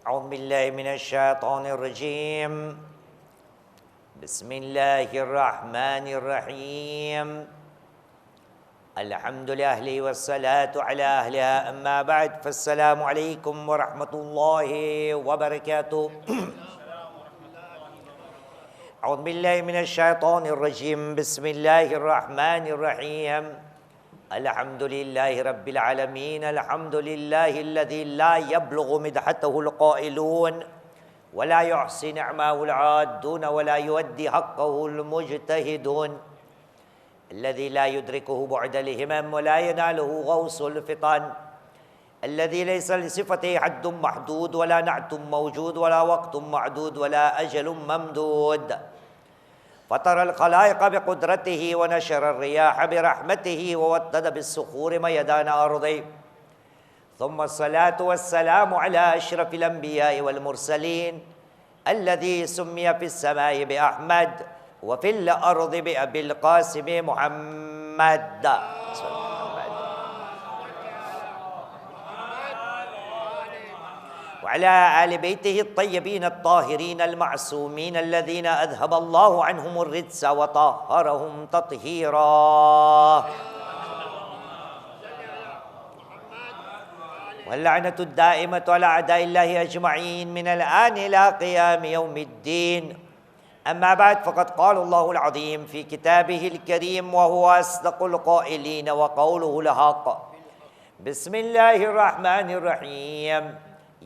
اعوذ باللہ من الشیطان الرجیم بسم اللہ الرحمن الرحیم الحمد للہ والصلاة علی اہلها اما بعد فالسلام علیکم ورحمۃ اللہ وبرکاتہ اعوذ باللہ من الشیطان الرجیم بسم اللہ الرحمن الرحیم الحمد للہ رب العالمین الحمد للہ الذی لا يبلغ مدحته القائلون ولا يحصي نعمه العادون ولا يؤدي حقه المجتهدون الذي لا يدركه بعد الهمم ولا يناله غوص الفطن الذي ليس لصفته حد محدود ولا نعت موجود ولا وقت معدود ولا أجل ممدود فطر الخلائق بقدرته ونشر الرياح برحمته وودد بالصخور ميدان أرضه ثم الصلاة والسلام على أشرف الأنبياء والمرسلين الذي سمي في السماء بأحمد وفي الأرض بأبي القاسم محمد وعلى آل بيته الطيبين الطاهرين المعصومين الذين أذهب الله عنهم الرجس وطهرهم تطهيرا واللعنة الدائمة على أعداء الله أجمعين من الآن إلى قيام يوم الدين أما بعد فقد قال الله العظيم في كتابه الكريم وهو أصدق القائلين وقوله الحق بسم الله الرحمن الرحيم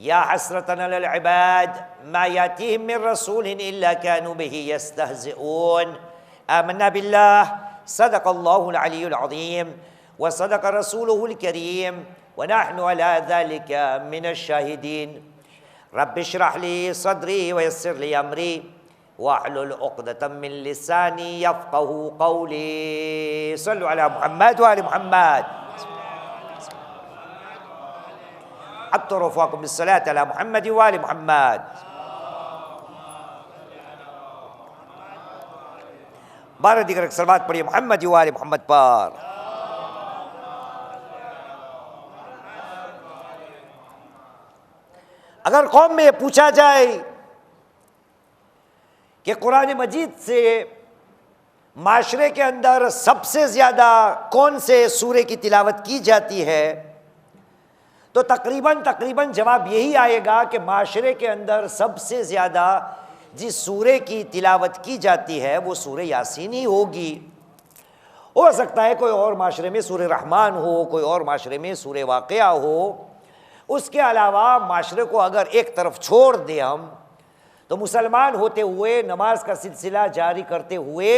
يا حسرة على العباد ما يأتيهم من رسول إلا كانوا به يستهزئون آمنا بالله صدق الله العلي العظيم وصدق رسوله الكريم ونحن على ذلك من الشاهدين رب اشرح لي صدري ويسر لي أمري واحلل عقدة من لساني يفقه قولي صلوا على محمد وآل محمد حتى رفعكم بالصلاة على محمد وآل محمد بارہ دیگر سلوات پڑھیے محمد وآل محمد پر اگر قوم میں یہ پوچھا جائے کہ قرآن مجید سے معاشرے کے اندر سب سے زیادہ کون سے سورے کی تلاوت کی جاتی ہے تو تقریباً جواب یہی آئے گا کہ معاشرے کے اندر سب سے زیادہ جس سورے کی تلاوت کی جاتی ہے وہ سورہ یاسین ہی ہوگی۔ ہو سکتا ہے کوئی اور معاشرے میں سورہ رحمان ہو، کوئی اور معاشرے میں سورہ واقعہ ہو، اس کے علاوہ معاشرے کو اگر ایک طرف چھوڑ دیں ہم تو مسلمان ہوتے ہوئے نماز کا سلسلہ جاری کرتے ہوئے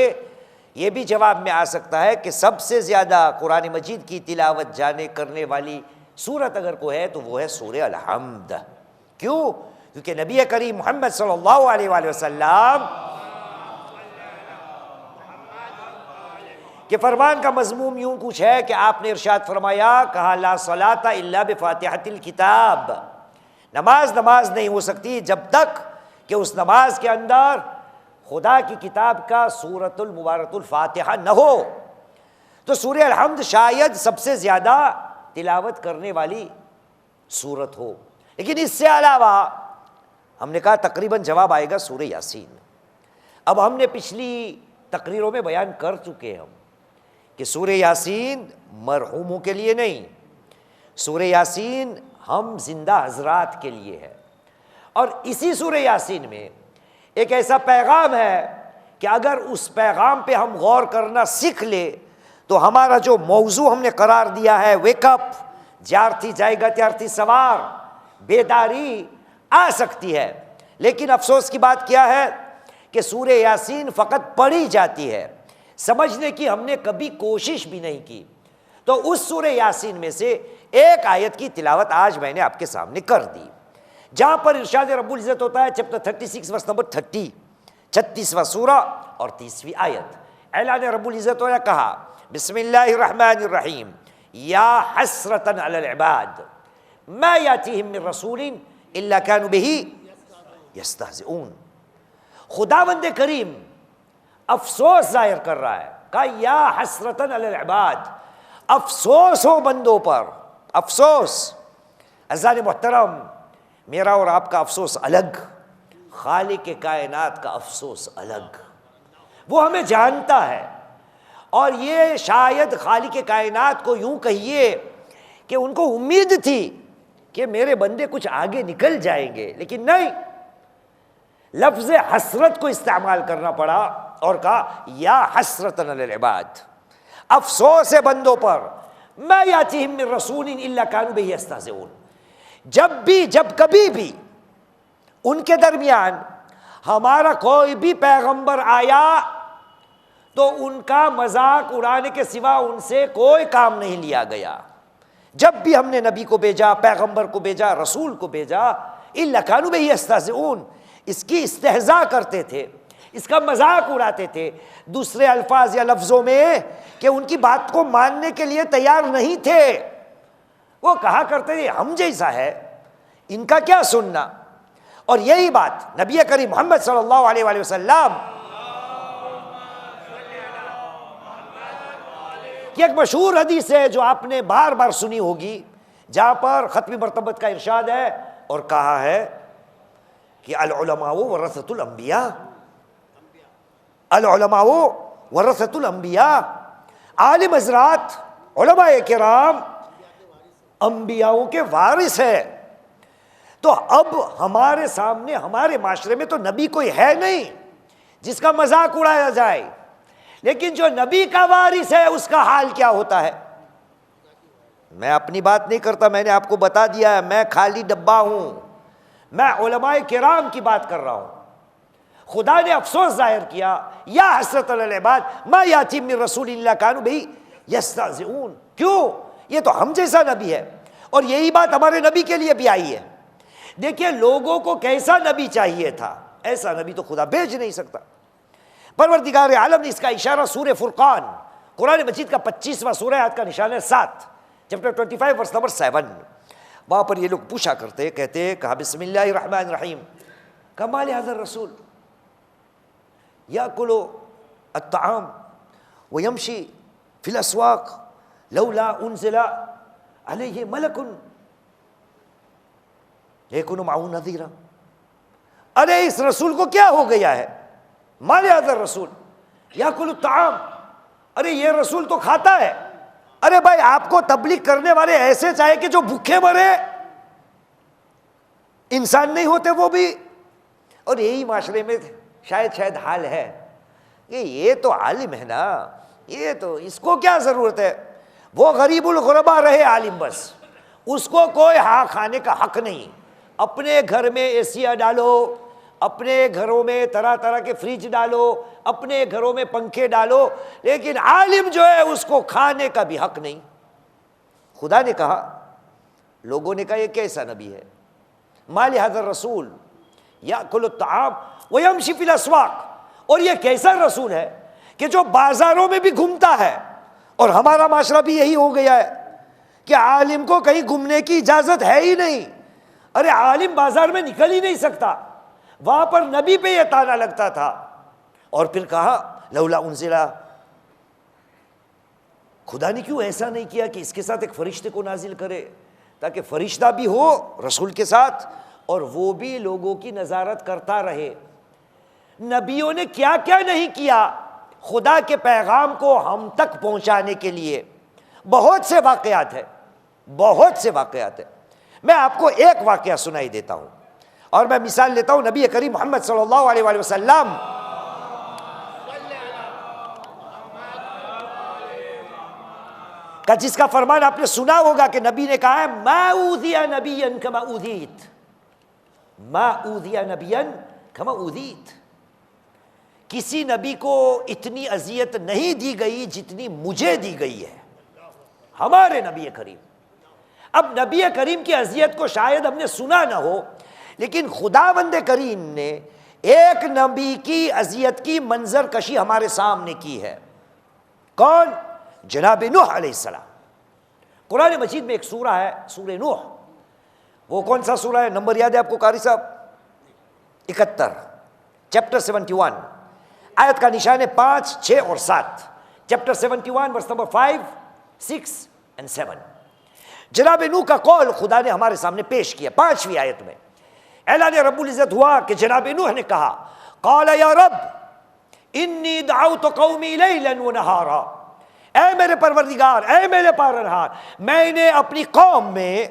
یہ بھی جواب میں آ سکتا ہے کہ سب سے زیادہ قرآن مجید کی تلاوت جانے کرنے والی سورت اگر کوئی ہے تو وہ ہے سورہ الحمد۔ کیوں؟ کیونکہ نبی کریم محمد صلی اللہ علیہ وآلہ وسلم کہ فرمان کا مضمون یوں کچھ ہے کہ آپ نے ارشاد فرمایا، کہا لا صلاۃ الا بفاتحۃ الکتاب، نماز نہیں ہو سکتی جب تک کہ اس نماز کے اندر خدا کی کتاب کا سورۃ المبارکۃ الفاتحہ نہ ہو۔ تو سورہ الحمد شاید سب سے زیادہ تلاوت کرنے والی سورت ہو، لیکن اس سے علاوہ ہم نے کہا تقریباً جواب آئے گا سورہ یاسین۔ اب ہم نے پچھلی تقریروں میں بیان کر چکے ہم کہ سورہ یاسین مرحوموں کے لیے نہیں، سورہ یاسین ہم زندہ حضرات کے لیے ہے، اور اسی سورہ یاسین میں ایک ایسا پیغام ہے کہ اگر اس پیغام پہ ہم غور کرنا سیکھ لے تو ہمارا جو موضوع ہم نے قرار دیا ہے ویک اپ، جارتی جائے گا تیارتی سوار، بیداری آ سکتی ہے، لیکن افسوس کی بات کیا ہے کہ سورہ یاسین فقط پڑھی جاتی ہے، سمجھنے کی ہم نے کبھی کوشش بھی نہیں کی۔ تو اس سورہ یاسین میں سے ایک آیت کی تلاوت آج میں نے آپ کے سامنے کر دی، جہاں پر ارشاد رب العزت ہوتا ہے چیپٹر 36 ورس نمبر 30، 36واں سورہ اور 30ویں آیت۔ اعلان رب العزت ہویا، کہا بسم اللہ الرحمن الرحیم یا حسرتاً علی العباد ما یاتیہم من رسول الا کانوا بہ یستہزئون۔ خداوند کریم افسوس ظاہر کر رہا ہے، کہا یا حسرتاً علی العباد، افسوس ہو بندوں پر، افسوس۔ عزیزان محترم، میرا اور آپ کا افسوس الگ، خالق کائنات کا افسوس الگ، وہ ہمیں جانتا ہے، اور یہ شاید خالق کائنات کو یوں کہیے کہ ان کو امید تھی کہ میرے بندے کچھ آگے نکل جائیں گے، لیکن نہیں، لفظ حسرت کو استعمال کرنا پڑا اور کہا یا حسرتن علی العباد، افسوس ہے بندوں پر، ما یاتیہم من رسول الا کانوا بہ یستہزئون، جب کبھی بھی ان کے درمیان ہمارا کوئی بھی پیغمبر آیا تو ان کا مذاق اڑانے کے سوا ان سے کوئی کام نہیں لیا گیا۔ جب بھی ہم نے نبی کو بھیجا، پیغمبر کو بھیجا، رسول کو بھیجا، الا کانوا بہ یستہزئون، اس کی استہزاء کرتے تھے، اس کا مذاق اڑاتے تھے، دوسرے الفاظ یا لفظوں میں کہ ان کی بات کو ماننے کے لیے تیار نہیں تھے۔ وہ کہا کرتے تھے ہم جیسا ہے، ان کا کیا سننا۔ اور یہی بات نبی کریم محمد صلی اللہ علیہ وآلہ وسلم کی ایک مشہور حدیث ہے جو آپ نے بار بار سنی ہوگی، جہاں پر ختم مرتبت کا ارشاد ہے اور کہا ہے کہ العلماء ورثۃ الانبیاء، العلماء ورثۃ الانبیاء، عالم حضرات، علماء کرام انبیاؤں کے وارث ہے۔ تو اب ہمارے سامنے، ہمارے معاشرے میں تو نبی کوئی ہے نہیں جس کا مذاق اڑایا جائے، لیکن جو نبی کا وارث ہے اس کا حال کیا ہوتا ہے۔ میں اپنی بات نہیں کرتا، میں نے آپ کو بتا دیا ہے، میں خالی ڈبہ ہوں، میں علماء کرام کی بات کر رہا ہوں۔ خدا نے افسوس ظاہر کیا، یا حسرت علی العباد ما یاتیہم من رسول الا کانوا بہ یستہزئون، کیوں؟ یہ تو ہم جیسا نبی ہے، اور یہی بات ہمارے نبی کے لیے بھی آئی ہے۔ دیکھیے لوگوں کو کیسا نبی چاہیے تھا، ایسا نبی تو خدا بھیج نہیں سکتا۔ پروردگار عالم نے اس کا اشارہ سورہ فرقان، قرآن مجید کا 25واں سورہ، آیت کا نشان ہے 7، چیپٹر 25 ورس نمبر 7۔ وہاں پر یہ لوگ پوچھا کرتے، کہتے، کہا بسم اللہ الرحمن الرحیم، کما لہذا الرسول یاکل الطعام ویمشی فی الاسواق لولا انزل علیہ ملک یکون معہ نذیرا۔ ارے اس رسول کو کیا ہو گیا ہے، ما لہذا الرسول یاکل الطعام، ارے یہ رسول تو کھاتا ہے۔ ارے بھائی آپ کو تبلیغ کرنے والے ایسے چاہے کہ جو بھوکے مرے، انسان نہیں ہوتے وہ بھی۔ اور یہی معاشرے میں شاید حال ہے کہ یہ تو عالم ہے نا، یہ تو اس کو کیا ضرورت ہے، وہ غریب الغربا رہے عالم، بس اس کو کوئی ہاں کھانے کا حق نہیں۔ اپنے گھر میں اے سیاں ڈالو، اپنے گھروں میں طرح طرح کے فریج ڈالو، اپنے گھروں میں پنکھے ڈالو، لیکن عالم جو ہے اس کو کھانے کا بھی حق نہیں۔ خدا نے کہا، لوگوں نے کہا یہ کیسا نبی ہے، ما لہذا الرسول یاکل الطعام ویمشی فی الاسواق، اور یہ کیسا رسول ہے کہ جو بازاروں میں بھی گھومتا ہے۔ اور ہمارا معاشرہ بھی یہی ہو گیا ہے کہ عالم کو کہیں گھومنے کی اجازت ہے ہی نہیں۔ ارے عالم بازار میں نکل ہی نہیں سکتا، وہاں پر نبی پہ یہ تانا لگتا تھا۔ اور پھر کہا لولا انزل، خدا نے کیوں ایسا نہیں کیا کہ اس کے ساتھ ایک فرشتے کو نازل کرے، تاکہ فرشتہ بھی ہو رسول کے ساتھ اور وہ بھی لوگوں کی نظارت کرتا رہے۔ نبیوں نے کیا کیا نہیں کیا خدا کے پیغام کو ہم تک پہنچانے کے لیے، بہت سے واقعات ہیں، بہت سے واقعات ہیں۔ میں آپ کو ایک واقعہ سنائی دیتا ہوں، اور میں مثال لیتا ہوں نبی کریم محمد صلی اللہ علیہ وآلہ وسلم کا، جس کا فرمان آپ نے سنا ہوگا کہ نبی نے کہا ہے ما اوذی نبیا کما اوذیت، ما اوذی نبیا کما اوذیت، کسی نبی کو اتنی اذیت نہیں دی گئی جتنی مجھے دی گئی ہے، ہمارے نبی کریم۔ اب نبی کریم کی اذیت کو شاید ہم نے سنا نہ ہو، لیکن خداوند کریم نے ایک نبی کی اذیت کی منظر کشی ہمارے سامنے کی ہے۔ کون؟ جناب نوح علیہ السلام۔ قرآن مجید میں ایک سورہ ہے، سورہ نوح۔ وہ کون سا سورہ ہے، نمبر یاد ہے آپ کو قاری صاحب؟ 71، چیپٹر 71، آیت کا نشان ہے 5، 6 اور 7۔ چیپٹر 71 ورس نمبر 5، 6 اور 7۔ جناب نوح کا قول خدا نے ہمارے سامنے پیش کیا 5ویں آیت میں، اعلان رب العزت ہوا کہ جناب نوح نے کہا قال یا رب انی دعوت قومی لیلا ونہارا، اے میرے پروردگار، اے میرے پالنہار، میں نے اپنی قوم میں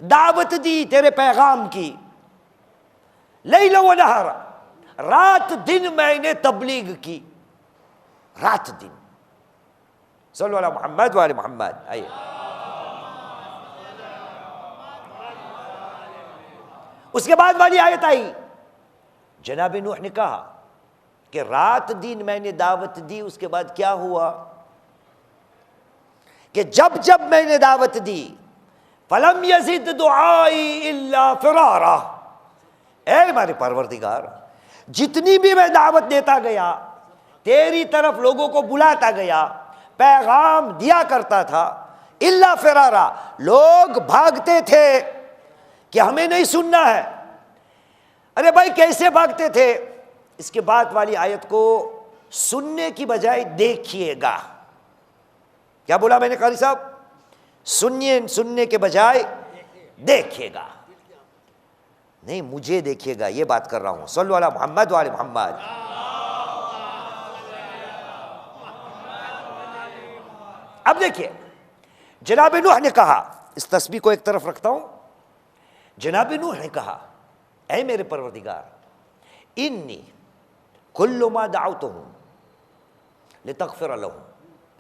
دعوت دی تیرے پیغام کی، لیلا ونہارا، رات دن میں نے تبلیغ کی، رات دن۔ صلو علی محمد وعلی محمد۔ آئیے اس کے بعد والی آیت آئی، جناب نوح نے کہا کہ رات دن میں نے دعوت دی، اس کے بعد کیا ہوا کہ جب جب میں نے دعوت دی فَلَمْ يَزِدْ دُعَائِي إِلَّا فِرَارًا، اے ہمارے پروردگار جتنی بھی میں دعوت دیتا گیا، تیری طرف لوگوں کو بلاتا گیا، پیغام دیا کرتا تھا، إِلَّا فِرَارًا، لوگ بھاگتے تھے کہ ہمیں نہیں سننا ہے۔ ارے بھائی کیسے بھاگتے تھے؟ اس کے بعد والی آیت کو سننے کی بجائے دیکھیے گا۔ کیا بولا میں نے قاری صاحب؟ سننے کے بجائے دیکھیے گا، نہیں مجھے دیکھیے گا، یہ بات کر رہا ہوں۔ صلو علی محمد وعلی محمد۔ اب دیکھیے جناب نوح نے کہا، اس تسبیح کو ایک طرف رکھتا ہوں، جناب نوح نے کہا اے میرے پروردگار انی کل ما دعوتہم لتغفر لہم،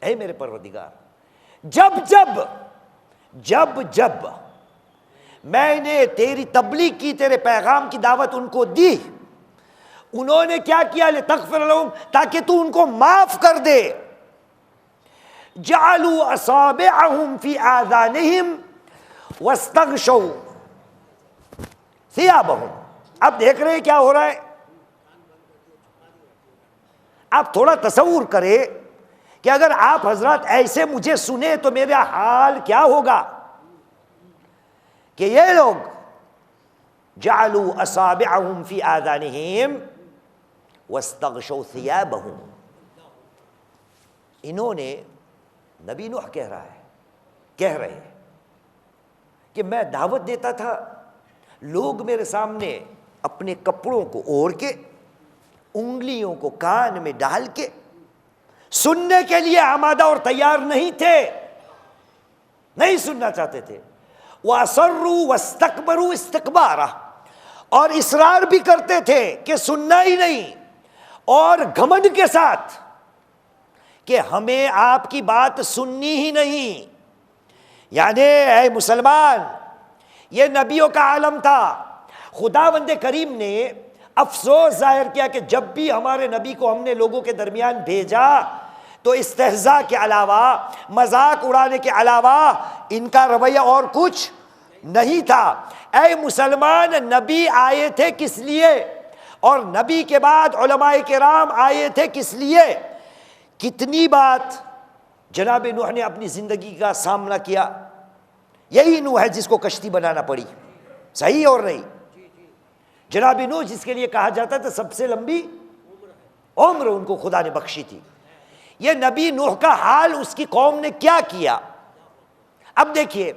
اے میرے پروردگار جب جب میں نے تیری تبلیغ کی، تیرے پیغام کی دعوت ان کو دی، انہوں نے کیا کیا؟ لتغفر لہم، تاکہ تو ان کو معاف کر دے۔ جعلوا اصابعہم فی آذانہم واستغشوا ثیابہم۔ اب دیکھ رہے ہیں کیا ہو رہا ہے؟ آپ تھوڑا تصور کریں کہ اگر آپ حضرات ایسے مجھے سنیں تو میرا حال کیا ہوگا کہ یہ لوگ جعلوا اصابعہم فی آذانہم واستغشوا ثیابہم، انہوں نے، نبی نوح کہہ رہے ہیں کہ میں دعوت دیتا تھا، لوگ میرے سامنے اپنے کپڑوں کو اوڑھ کے، انگلیوں کو کان میں ڈال کے سننے کے لیے آمادہ اور تیار نہیں تھے، نہیں سننا چاہتے تھے۔ وَأَصَرُّوا وَاسْتَكْبَرُوا اسْتِكْبَارًا، اور اصرار بھی کرتے تھے کہ سننا ہی نہیں، اور گھمنڈ کے ساتھ کہ ہمیں آپ کی بات سننی ہی نہیں۔ یعنی اے مسلمان، یہ نبیوں کا عالم تھا۔ خداوند کریم نے افسوس ظاہر کیا کہ جب بھی ہمارے نبی کو ہم نے لوگوں کے درمیان بھیجا تو استہزاء کے علاوہ، مذاق اڑانے کے علاوہ ان کا رویہ اور کچھ نہیں تھا۔ اے مسلمان، نبی آئے تھے کس لیے؟ اور نبی کے بعد علماء کرام آئے تھے کس لیے؟ کتنی بات جناب نوح نے اپنی زندگی کا سامنا کیا۔ یہی نوح ہے جس کو کشتی بنانا پڑی، صحیح اور نہیں؟ جناب نوح جس کے لیے کہا جاتا تھا سب سے لمبی عمر ان کو خدا نے بخشی تھی، یہ نبی نوح کا حال اس کی قوم نے کیا کیا؟ اب دیکھیے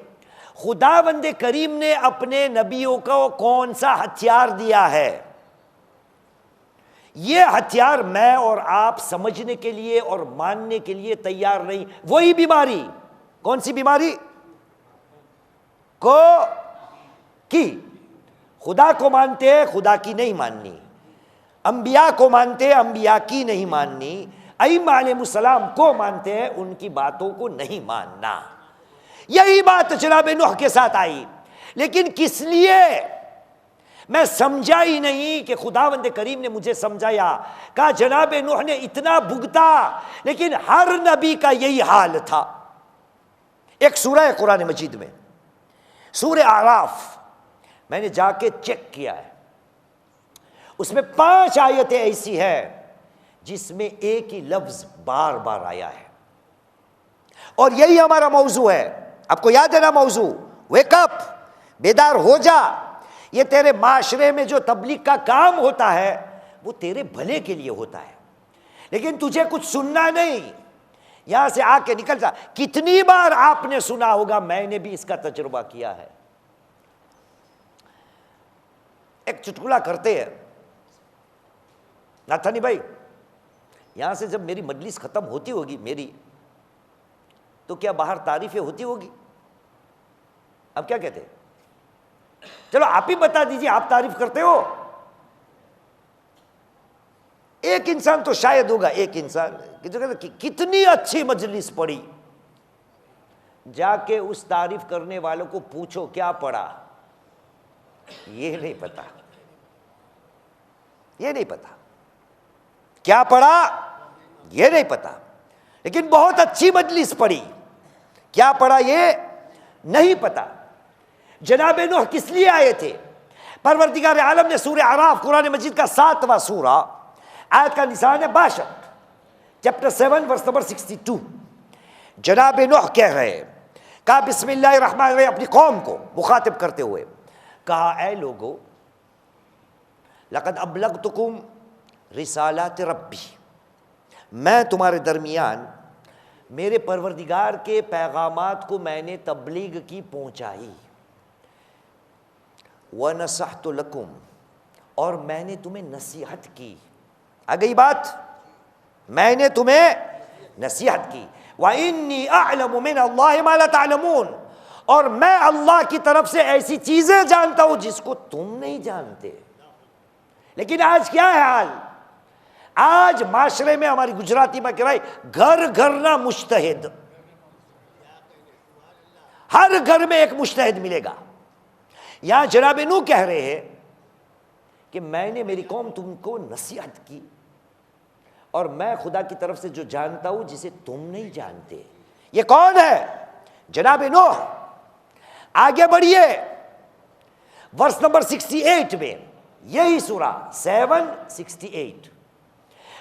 خداوند کریم نے اپنے نبیوں کو کون سا ہتھیار دیا ہے؟ یہ ہتھیار میں اور آپ سمجھنے کے لیے اور ماننے کے لیے تیار نہیں۔ وہی بیماری، کون سی بیماری؟ کی خدا کو مانتے ہیں، خدا کی نہیں ماننی، انبیاء کو مانتے ہیں، انبیاء کی نہیں ماننی، ائمہ علیہ السلام کو مانتے ہیں، ان کی باتوں کو نہیں ماننا۔ یہی بات جناب نوح کے ساتھ آئی، لیکن کس لیے میں سمجھا ہی نہیں کہ خداوند کریم نے مجھے سمجھایا۔ کہا جناب نوح نے اتنا بھگتا، لیکن ہر نبی کا یہی حال تھا۔ ایک سورہ ہے قرآن مجید میں، سورہ اعراف، میں نے جا کے چیک کیا ہے، اس میں 5 آیتیں ایسی ہیں جس میں ایک ہی لفظ بار بار آیا ہے، اور یہی ہمارا موضوع ہے۔ آپ کو یاد ہے نا موضوع؟ ویک اپ، بیدار ہو جا۔ یہ تیرے معاشرے میں جو تبلیغ کا کام ہوتا ہے وہ تیرے بھلے کے لیے ہوتا ہے، لیکن تجھے کچھ سننا نہیں، یہاں سے آ کے نکل جا۔ کتنی بار آپ نے سنا ہوگا، میں نے بھی اس کا تجربہ کیا ہے۔ ایک چٹکلا کرتے ہیں ناتھانی بھائی، یہاں سے جب میری مجلس ختم ہوتی ہوگی میری، تو کیا باہر تعریفیں ہوتی ہوگی؟ اب کیا کہتے ہیں؟ چلو آپ ہی بتا دیجئے، آپ تعریف کرتے ہو؟ ایک انسان تو شاید ہوگا، ایک انسان کہ جو کہتا ہے کتنی اچھی مجلس پڑھی، جا کے اس تعریف کرنے والوں کو پوچھو کیا پڑھا، یہ نہیں پتا، یہ نہیں پتا کیا پڑھا، یہ نہیں پتا، لیکن بہت اچھی مجلس پڑھی، کیا پڑھا یہ نہیں پتا۔ جناب نوح کس لیے آئے تھے؟ پروردگار عالم نے سورہ اعراف قرآن مجید کا 7واں سورہ، آیت کا نشان ہے 62، چیپٹر 7 ورس نمبر 62، جناب نوح کہہ رہے ہیں، کہا بسم اللہ الرحمن الرحیم، اپنی قوم کو مخاطب کرتے ہوئے کہا اے لوگو لقد ابلغتکم رسالات ربی، میں تمہارے درمیان میرے پروردگار کے پیغامات کو میں نے تبلیغ کی پہنچائی، وَنَصَحْتُ لَكُمْ، اور میں نے تمہیں نصیحت کی، آ گئی بات، میں نے تمہیں نصیحت کی، وَإِنِّي أَعْلَمُ مِنَ اللَّهِ مَا لَا تَعْلَمُونَ، اور میں اللہ کی طرف سے ایسی چیزیں جانتا ہوں جس کو تم نہیں جانتے۔ لیکن آج کیا ہے حال؟ آج معاشرے میں ہماری گجراتی میں کہ بھائی گھر گھر نہ مجتہد، ہر گھر میں ایک مجتہد ملے گا۔ یہاں جناب نوح کہہ رہے ہیں کہ میں نے میری قوم تم کو نصیحت کی، اور میں خدا کی طرف سے جو جانتا ہوں جسے تم نہیں جانتے۔ یہ کون ہے؟ جناب نوح۔ آگے بڑھیے، ورس نمبر 68 میں، یہی سورہ 7:68،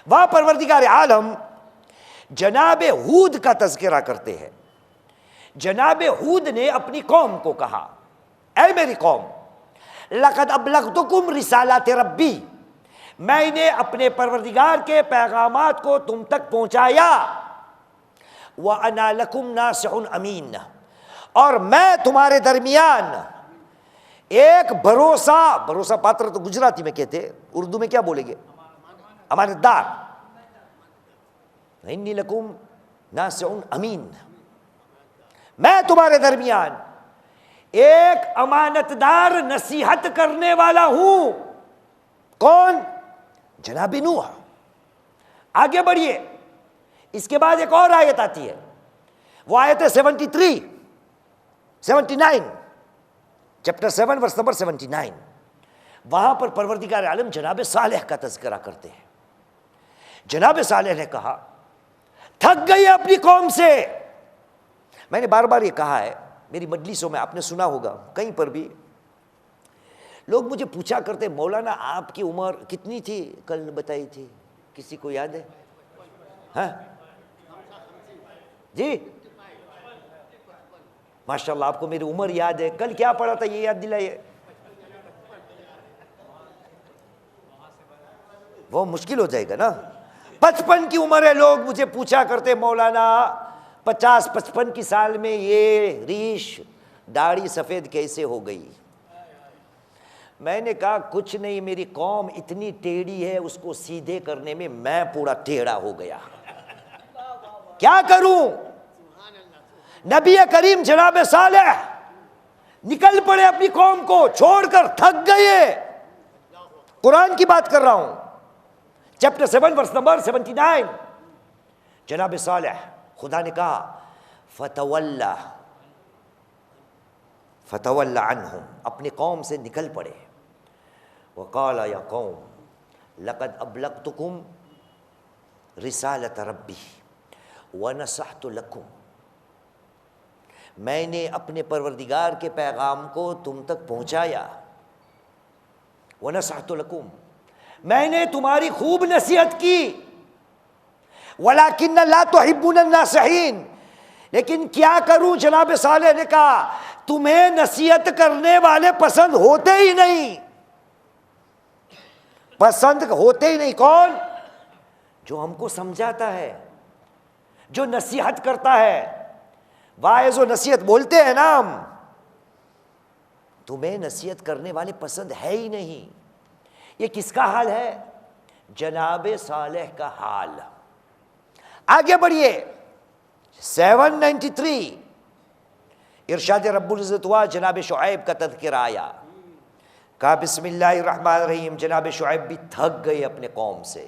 وہاں پروردگار عالم جناب ہود کا تذکرہ کرتے ہیں۔ جناب ہود نے اپنی قوم کو کہا اے میری قوم، لقد ابلغتکم رسالات ربی، میں نے اپنے پروردگار کے پیغامات کو تم تک پہنچایا، وَأَنَا لَكُمْ نَاصِحٌ أَمِينٌ، اور میں تمہارے درمیان ایک بھروسہ پاتر تو گجراتی میں کہتے، اردو میں کیا بولیں گے؟ امانت دار۔ انی لکم ناصح امین، میں تمہارے درمیان ایک امانت دار نصیحت کرنے والا ہوں۔ کون؟ جناب نوح۔ آگے بڑھیے، اس کے بعد ایک اور آیت آتی ہے، وہ آیت ہے 79، چیپٹر 7 ورس نمبر 79، وہاں پر پروردگار عالم جناب صالح کا تذکرہ کرتے ہیں۔ جناب صالح نے کہا تھک گئی اپنی قوم سے۔ میں نے بار بار یہ کہا ہے میری مجلسوں میں، آپ نے سنا ہوگا کہیں پر بھی لوگ مجھے پوچھا کرتے مولانا آپ کی عمر کتنی تھی؟ کل بتائی تھی، کسی کو یاد ہے؟ ہاں جی، ماشاءاللہ آپ کو میری عمر یاد ہے، کل کیا پڑھا تھا یہ یاد دلائیے۔ وہ مشکل ہو جائے گا نا، 55 کی عمر ہے، لوگ مجھے پوچھا کرتے مولانا 50-55 کی سال میں یہ ریش داڑھی سفید کیسے ہو گئی؟ میں نے کہا کچھ نہیں، میری قوم اتنی ٹیڑھی ہے، اس کو سیدھے کرنے میں میں پورا ٹیڑھا ہو گیا، کیا کروں؟ نبی کریم جناب صالح نکل پڑے اپنی قوم کو چھوڑ کر، تھک گئے، قرآن کی بات کر رہا ہوں، چیپٹر 7 ورس نمبر 79، جناب صالح، خدا نے کہا فتول عنہم، اپنی قوم سے نکل پڑے، وقال یا قوم لقد ابلغتکم رسالت ربی ونصحت لکم، میں نے اپنے پروردگار کے پیغام کو تم تک پہنچایا، ونصحت لکم، میں نے تمہاری خوب نصیحت کی، ولیکن لا تحبون الناصحین، لیکن کیا کروں؟ جناب صالح نے کہا تمہیں نصیحت کرنے والے پسند ہوتے ہی نہیں، پسند ہوتے ہی نہیں۔ کون؟ جو ہم کو سمجھاتا ہے، جو نصیحت کرتا ہے، واعظ و نصیحت بولتے ہیں نا ہم، تمہیں نصیحت کرنے والے پسند ہے ہی نہیں۔ یہ کس کا حال ہے؟ جناب صالح کا حال۔ آگے بڑھیے 793 ارشاد رب العزت ہوا، جناب شعیب کا تذکرہ آیا، کہا بسم اللہ الرحمن الرحیم، جناب شعیب بھی تھک گئے اپنے قوم سے،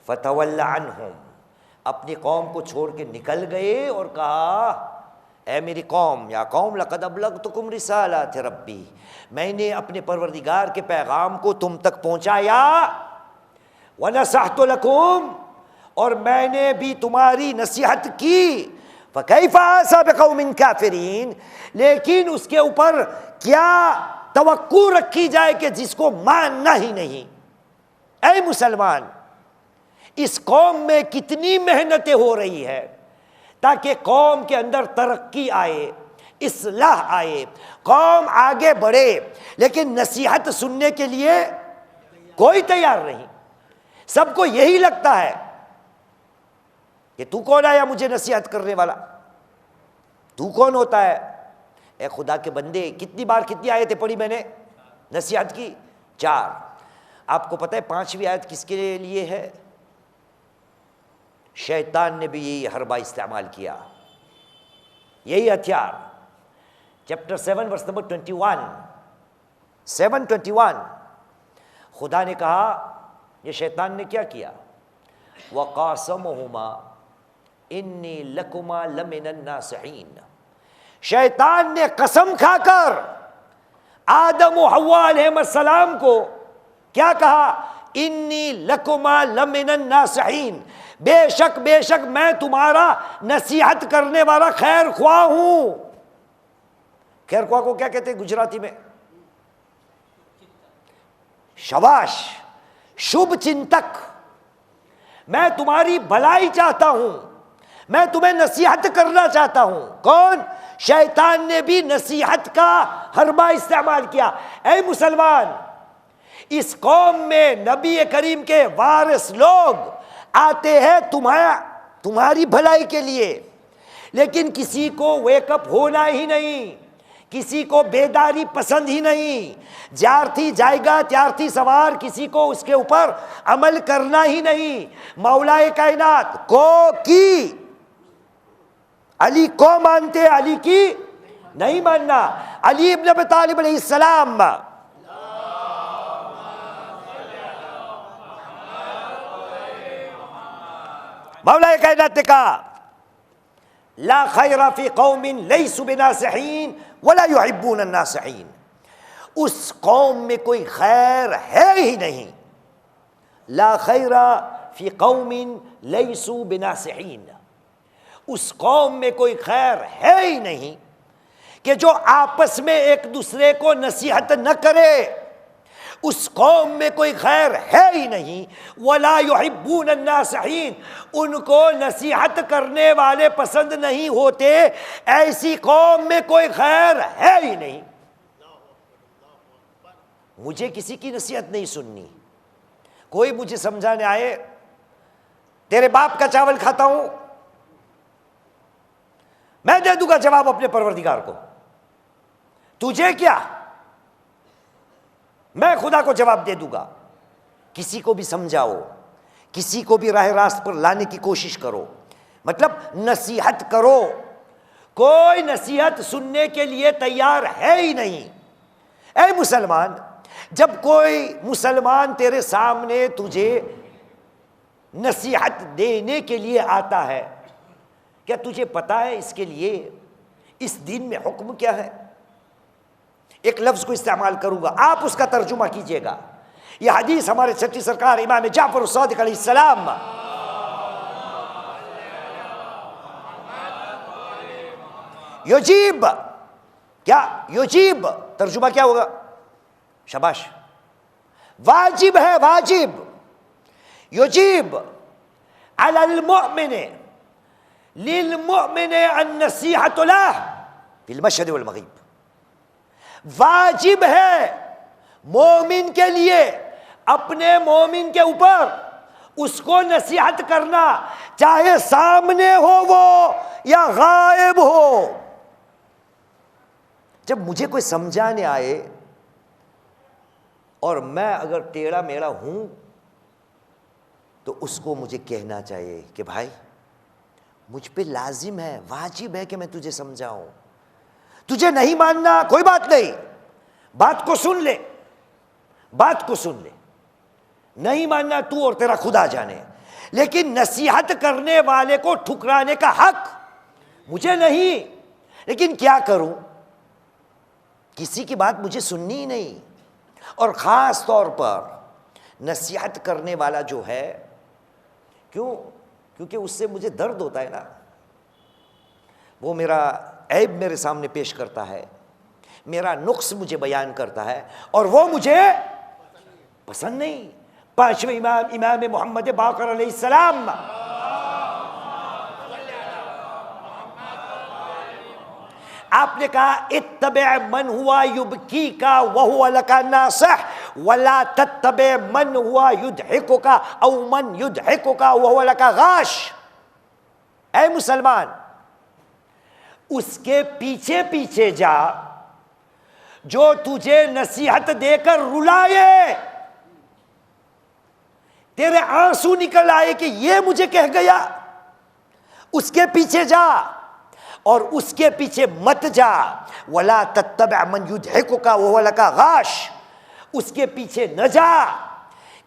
فتول عنہم، اپنی قوم کو چھوڑ کے نکل گئے اور کہا اے میری قوم، یا قوم لقد ابلغتکم رسالات ربی، میں نے اپنے پروردگار کے پیغام کو تم تک پہنچایا، ونصحت لکم، اور میں نے بھی تمہاری نصیحت کی، فکیف آسیٰ بقوم کافرین، لیکن اس کے اوپر کیا توقع رکھی جائے کہ جس کو ماننا ہی نہیں۔ اے مسلمان، اس قوم میں کتنی محنتیں ہو رہی ہے تاکہ قوم کے اندر ترقی آئے، اصلاح آئے، قوم آگے بڑھے، لیکن نصیحت سننے کے لیے کوئی تیار نہیں۔ سب کو یہی لگتا ہے کہ تو کون آیا مجھے نصیحت کرنے والا، تو کون ہوتا ہے؟ اے خدا کے بندے، کتنی بار کتنی آیتیں پڑھی میں نے نصیحت کی؟ 4۔ آپ کو پتہ ہے 5ویں آیت کس کے لیے ہے؟ شیطان نے بھی یہی حربہ استعمال کیا، یہی ہتھیار۔ چیپٹر 7 ورس نمبر 21، 7:21 خدا نے کہا، یہ شیطان نے کیا کیا؟ وَقَاسَمُهُمَا إِنِّي لَكُمَا لَمِنَ النَّاصِحِينَ، شیطان نے قسم کھا کر آدم و حوا علیہ السلام کو کیا کہا؟ انی لکما لمن الناصحین، بے شک میں تمہارا نصیحت کرنے والا خیر خواہ ہوں۔ خیر خواہ کو کیا کہتے ہیں گجراتی میں؟ شاباش، شبھ چنتک، میں تمہاری بھلائی چاہتا ہوں، میں تمہیں نصیحت کرنا چاہتا ہوں۔ کون؟ شیطان نے بھی نصیحت کا حربہ استعمال کیا۔ اے مسلمان، اس قوم میں نبی کریم کے وارث لوگ آتے ہیں تمہاری بھلائی کے لیے، لیکن کسی کو ویک اپ ہونا ہی نہیں، کسی کو بیداری پسند ہی نہیں، جارتی جائے گا تیارتی سوار، کسی کو اس کے اوپر عمل کرنا ہی نہیں۔ مولا کائنات کو کی علی کو مانتے، علی کی نہیں ماننا۔ علی ابن ابی طالب علیہ السلام، مولا کائنات نے کہا لا خیر فی قوم لیسوا بناصحین ولا یحبون الناصحین، اس قوم میں کوئی خیر ہے ہی نہیں۔ لا خیر فی قوم لیسوا بناصحین، اس قوم میں کوئی خیر ہے ہی نہیں کہ جو آپس میں ایک دوسرے کو نصیحت نہ کرے، اس قوم میں کوئی خیر ہے ہی نہیں۔ ولا یحبون الناصحین، ان کو نصیحت کرنے والے پسند نہیں ہوتے، ایسی قوم میں کوئی خیر ہے ہی نہیں۔ مجھے کسی کی نصیحت نہیں سننی، کوئی مجھے سمجھانے آئے تیرے باپ کا چاول کھاتا ہوں، میں دے دوں گا جواب اپنے پروردگار کو، تجھے کیا، میں خدا کو جواب دے دوں گا۔ کسی کو بھی سمجھاؤ، کسی کو بھی راہ راست پر لانے کی کوشش کرو، مطلب نصیحت کرو، کوئی نصیحت سننے کے لیے تیار ہے ہی نہیں۔ اے مسلمان، جب کوئی مسلمان تیرے سامنے تجھے نصیحت دینے کے لیے آتا ہے، کیا تجھے پتا ہے اس کے لیے اس دین میں حکم کیا ہے؟ ایک لفظ کو استعمال کروں گا، آپ اس کا ترجمہ کیجئے گا۔ یہ حدیث ہمارے سچی سرکار امام جعفر الصادق علیہ السلام، یجیب، کیا یجیب ترجمہ کیا ہوگا؟ شاباش، واجب ہے، واجب، یجیب علی المؤمن للمؤمن النصیحۃ له فی المشرق والمغرب، واجب ہے مومن کے لیے اپنے مومن کے اوپر اس کو نصیحت کرنا، چاہے سامنے ہو وہ یا غائب ہو۔ جب مجھے کوئی سمجھانے آئے اور میں اگر ٹیڑھا میڑا ہوں تو اس کو مجھے کہنا چاہیے کہ بھائی مجھ پہ لازم ہے، واجب ہے کہ میں تجھے سمجھاؤں. تجھے نہیں ماننا کوئی بات نہیں، بات کو سن لے، بات کو سن لے. نہیں ماننا تو اور تیرا خدا جانے، لیکن نصیحت کرنے والے کو ٹھکرانے کا حق مجھے نہیں. لیکن کیا کروں، کسی کی بات مجھے سننی ہی نہیں. اور خاص طور پر نصیحت کرنے والا جو ہے، کیونکہ اس سے مجھے درد ہوتا ہے نا. وہ میرا عیب میرے سامنے پیش کرتا ہے، میرا نقص مجھے بیان کرتا ہے، اور وہ مجھے پسند نہیں. پانچویں امام محمد باقر علیہ السلام، آپ نے کہا اتبع من ہوا یبکیک وہو لک ناصح ولا تتبع من ہوا یضحکک او من یضحکک وہو لک غاش. اے مسلمان، اس کے پیچھے پیچھے جا جو تجھے نصیحت دے کر رلائے، تیرے آنسو نکل آئے کہ یہ مجھے کہہ گیا. اس کے پیچھے جا، اور اس کے پیچھے مت جا. ولا تتبع من یضحکک وہو لک غاش. اس کے پیچھے نہ جا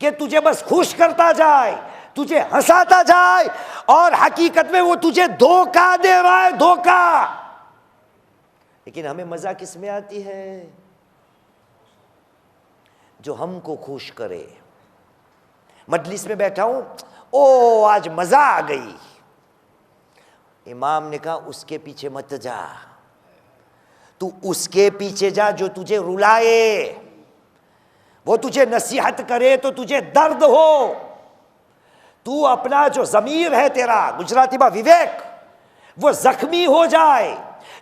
کہ تجھے بس خوش کرتا جائے، تجھے ہنساتا جائے، اور حقیقت میں وہ تجھے دھوکہ دے رہا ہے، دھوکہ. لیکن ہمیں مزہ کس میں آتی ہے؟ جو ہم کو خوش کرے. مجلس میں بیٹھا ہوں، او آج مزہ آ گئی. امام نے کہا اس کے پیچھے مت جا، تو اس کے پیچھے جا جو تجھے رلائے. وہ تجھے نصیحت کرے تو تجھے درد ہو، تو اپنا جو ضمیر ہے تیرا، گجراتی میں وویک، وہ زخمی ہو جائے.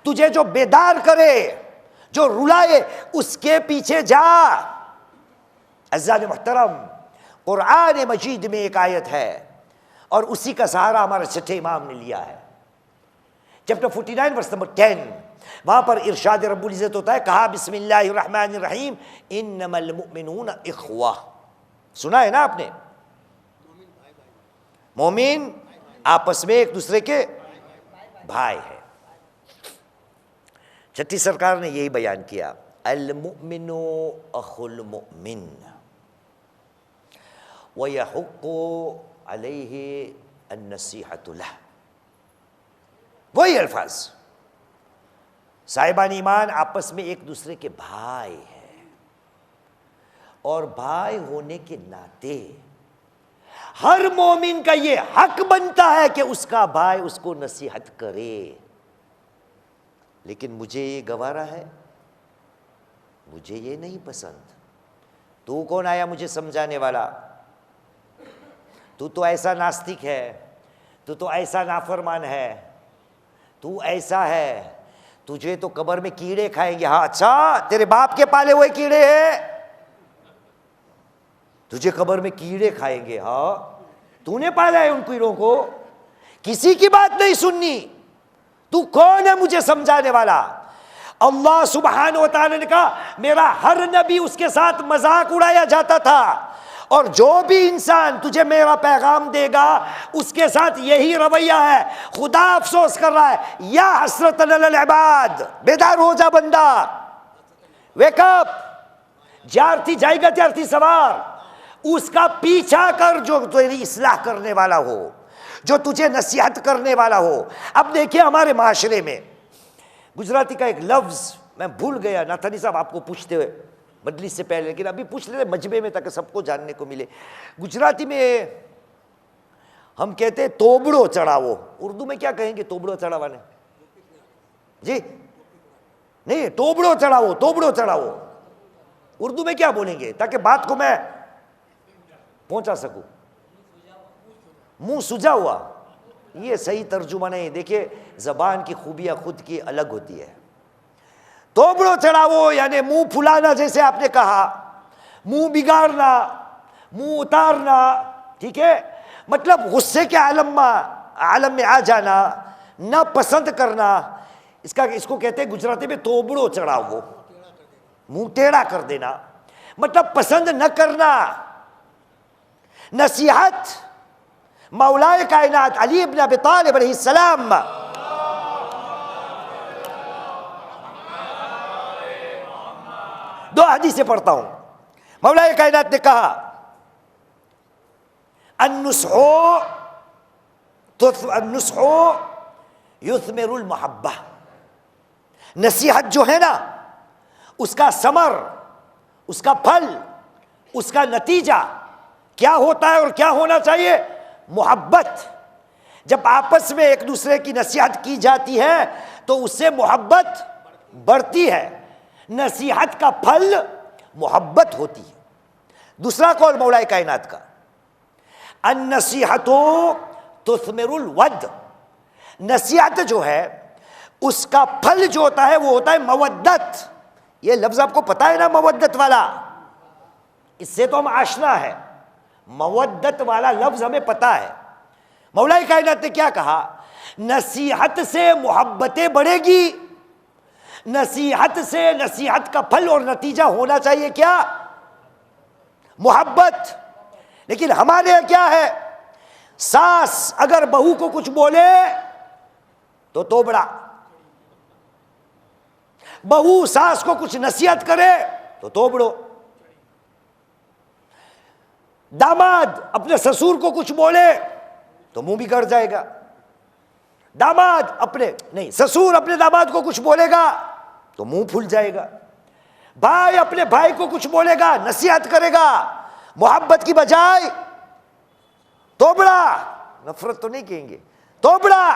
تجھے جو بیدار کرے، جو رلائے، اس کے پیچھے جا. عزیزان محترم، قرآن مجید میں ایک آیت ہے، اور اسی کا سہارا ہمارے چھٹے امام نے لیا ہے. چیپٹر 49 ورس نمبر 10، وہاں پر ارشاد رب العزت ہوتا ہے، کہا بسم اللہ الرحمن الرحیم انما المؤمنون اخوہ. سنا ہے نا آپ نے؟ مومن آپس میں ایک دوسرے کے بھائی ہے. چھٹی سرکار نے یہی بیان کیا، المؤمن اخو المؤمن وَيَحُقُّ عَلَيْهِ النَّصِيحَةُ لَهُ. وہی الفاظ، صاحبان ایمان آپس میں ایک دوسرے کے بھائی ہیں، اور بھائی ہونے کے ناطے ہر مومن کا یہ حق بنتا ہے کہ اس کا بھائی اس کو نصیحت کرے. لیکن مجھے یہ گوارا ہے، مجھے یہ نہیں پسند. تو کون آیا مجھے سمجھانے والا؟ تو ایسا ناستک ہے، تو ایسا نافرمان ہے، تو ایسا ہے، تجھے تو قبر میں کیڑے کھائیں گے. ہاں اچھا، تیرے باپ کے پالے ہوئے کیڑے ہیں، تجھے قبر میں کیڑے کھائیں گے. ہاں تو نے پالا ہے ان کیڑوں کو، کسی کی بات نہیں سننی. تو کون ہے مجھے سمجھانے والا؟ اللہ سبحانہ و تعالی نے کہا میرا ہر نبی اس کے ساتھ مذاق اڑایا جاتا تھا، اور جو بھی انسان تجھے میرا پیغام دے گا اس کے ساتھ یہی رویہ ہے. خدا افسوس کر رہا ہے، یا حسرت علی العباد. بیدار ہو جا بندہ، ویک اپ. جارتی جائے گا جارتی سوار، اس کا پیچھا کر جو تیری اصلاح کرنے والا ہو، جو تجھے نصیحت کرنے والا ہو. اب دیکھیں ہمارے معاشرے میں گجراتی کا ایک لفظ میں بھول گیا، ناتھانی صاحب آپ کو پوچھتے ہوئے مجلس سے پہلے، لیکن ابھی پوچھ لیتے مجمع میں تاکہ سب کو جاننے کو ملے. گجراتی میں ہم کہتے ہیں توبڑو چڑھاوو. اردو میں کیا کہیں گے توبڑو چڑھاوانے؟ جی نہیں، توبڑو چڑھاوو، توبڑو چڑھاوو اردو میں کیا بولیں گے تاکہ بات کو میں پہنچا سکوں؟ منہ سجا ہوا، یہ صحیح ترجمہ نہیں. دیکھیے زبان کی خوبیاں خود کی الگ ہوتی ہے. توبڑو چڑھاوو یعنی منہ پھلانا، جیسے آپ نے کہا، منہ بگاڑنا، منہ اتارنا. ٹھیک ہے، مطلب غصے کے عالم میں آ جانا، نہ پسند کرنا. اس کو کہتے ہیں گجراتی میں توبڑو چڑھاوو، منہ ٹیڑھا کر دینا. مطلب پسند نہ کرنا. نصیحت مولائے کائنات علی ابن ابی طالب علیہ السلام دو حدیثیں پڑھتا ہوں. مولائے کائنات نے کہا النصح یثمر المحبہ. نصیحت جو ہے نا اس کا ثمر، اس کا پھل، اس کا نتیجہ کیا ہوتا ہے اور کیا ہونا چاہیے؟ محبت. جب آپس میں ایک دوسرے کی نصیحت کی جاتی ہے تو اس سے محبت بڑھتی ہے. نصیحت کا پھل محبت ہوتی ہے. دوسرا قول مولائے کائنات کا النصیحت تثمر الود. نصیحت جو ہے اس کا پھل جو ہوتا ہے وہ ہوتا ہے مودت. یہ لفظ آپ کو پتا ہے نا مودت والا، اس سے تو ہم آشنا ہے. مودت والا لفظ ہمیں پتا ہے. مولائے کائنات نے کیا کہا؟ نصیحت سے محبتیں بڑھے گی. نصیحت سے نصیحت کا پھل اور نتیجہ ہونا چاہیے کیا؟ محبت. لیکن ہمارے یہاں کیا ہے؟ ساس اگر بہو کو کچھ بولے تو توبڑا، بہو ساس کو کچھ نصیحت کرے تو توبڑو، داماد اپنے سسور کو کچھ بولے تو منہ بھی کر جائے گا. سسور اپنے داماد کو کچھ بولے گا تو منہ پھول جائے گا. بھائی اپنے بھائی کو کچھ بولے گا، نصیحت کرے گا، محبت کی بجائے توبڑا، نفرت تو نہیں کہیں گے، توبڑا.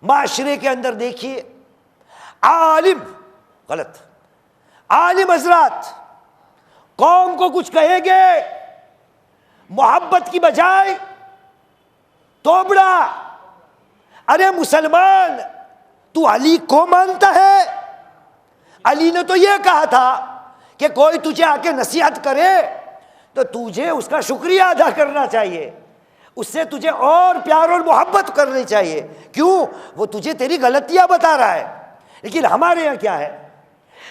معاشرے کے اندر دیکھیے عالم، غلط، عالم حضرات قوم کو کچھ کہیں گے محبت کی بجائے توبڑا. ارے مسلمان تو علی کو مانتا ہے؟ علی نے تو یہ کہا تھا کہ کوئی تجھے آ کے نصیحت کرے تو تجھے اس کا شکریہ ادا کرنا چاہیے، اس سے تجھے اور پیار اور محبت کرنی چاہیے. کیوں؟ وہ تجھے تیری غلطیاں بتا رہا ہے. لیکن ہمارے یہاں کیا ہے؟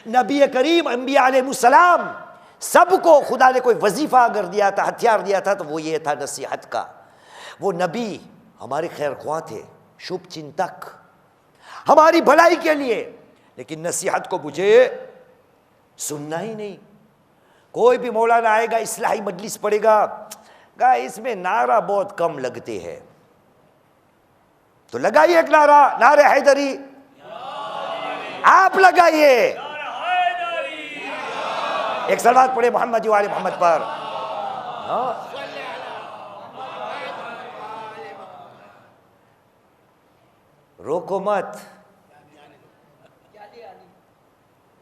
نبی کریم انبیاء علیہ السلام سب کو خدا نے کوئی وظیفہ اگر دیا تھا، ہتھیار دیا تھا تو وہ یہ تھا نصیحت کا. وہ نبی ہمارے خیر خواہ تھے، شبھ چنتک، ہماری بھلائی کے لیے. لیکن نصیحت کو مجھے سننا ہی نہیں. کوئی بھی مولانا آئے گا اصلاحی مجلس پڑھے گا، کہا اس میں نعرہ بہت کم لگتے ہیں، تو لگائیے ایک نعرہ، نعرہ حیدری. آپ لگائیے ایک صلوات پڑھے محمد و آل محمد پر. روکو مت،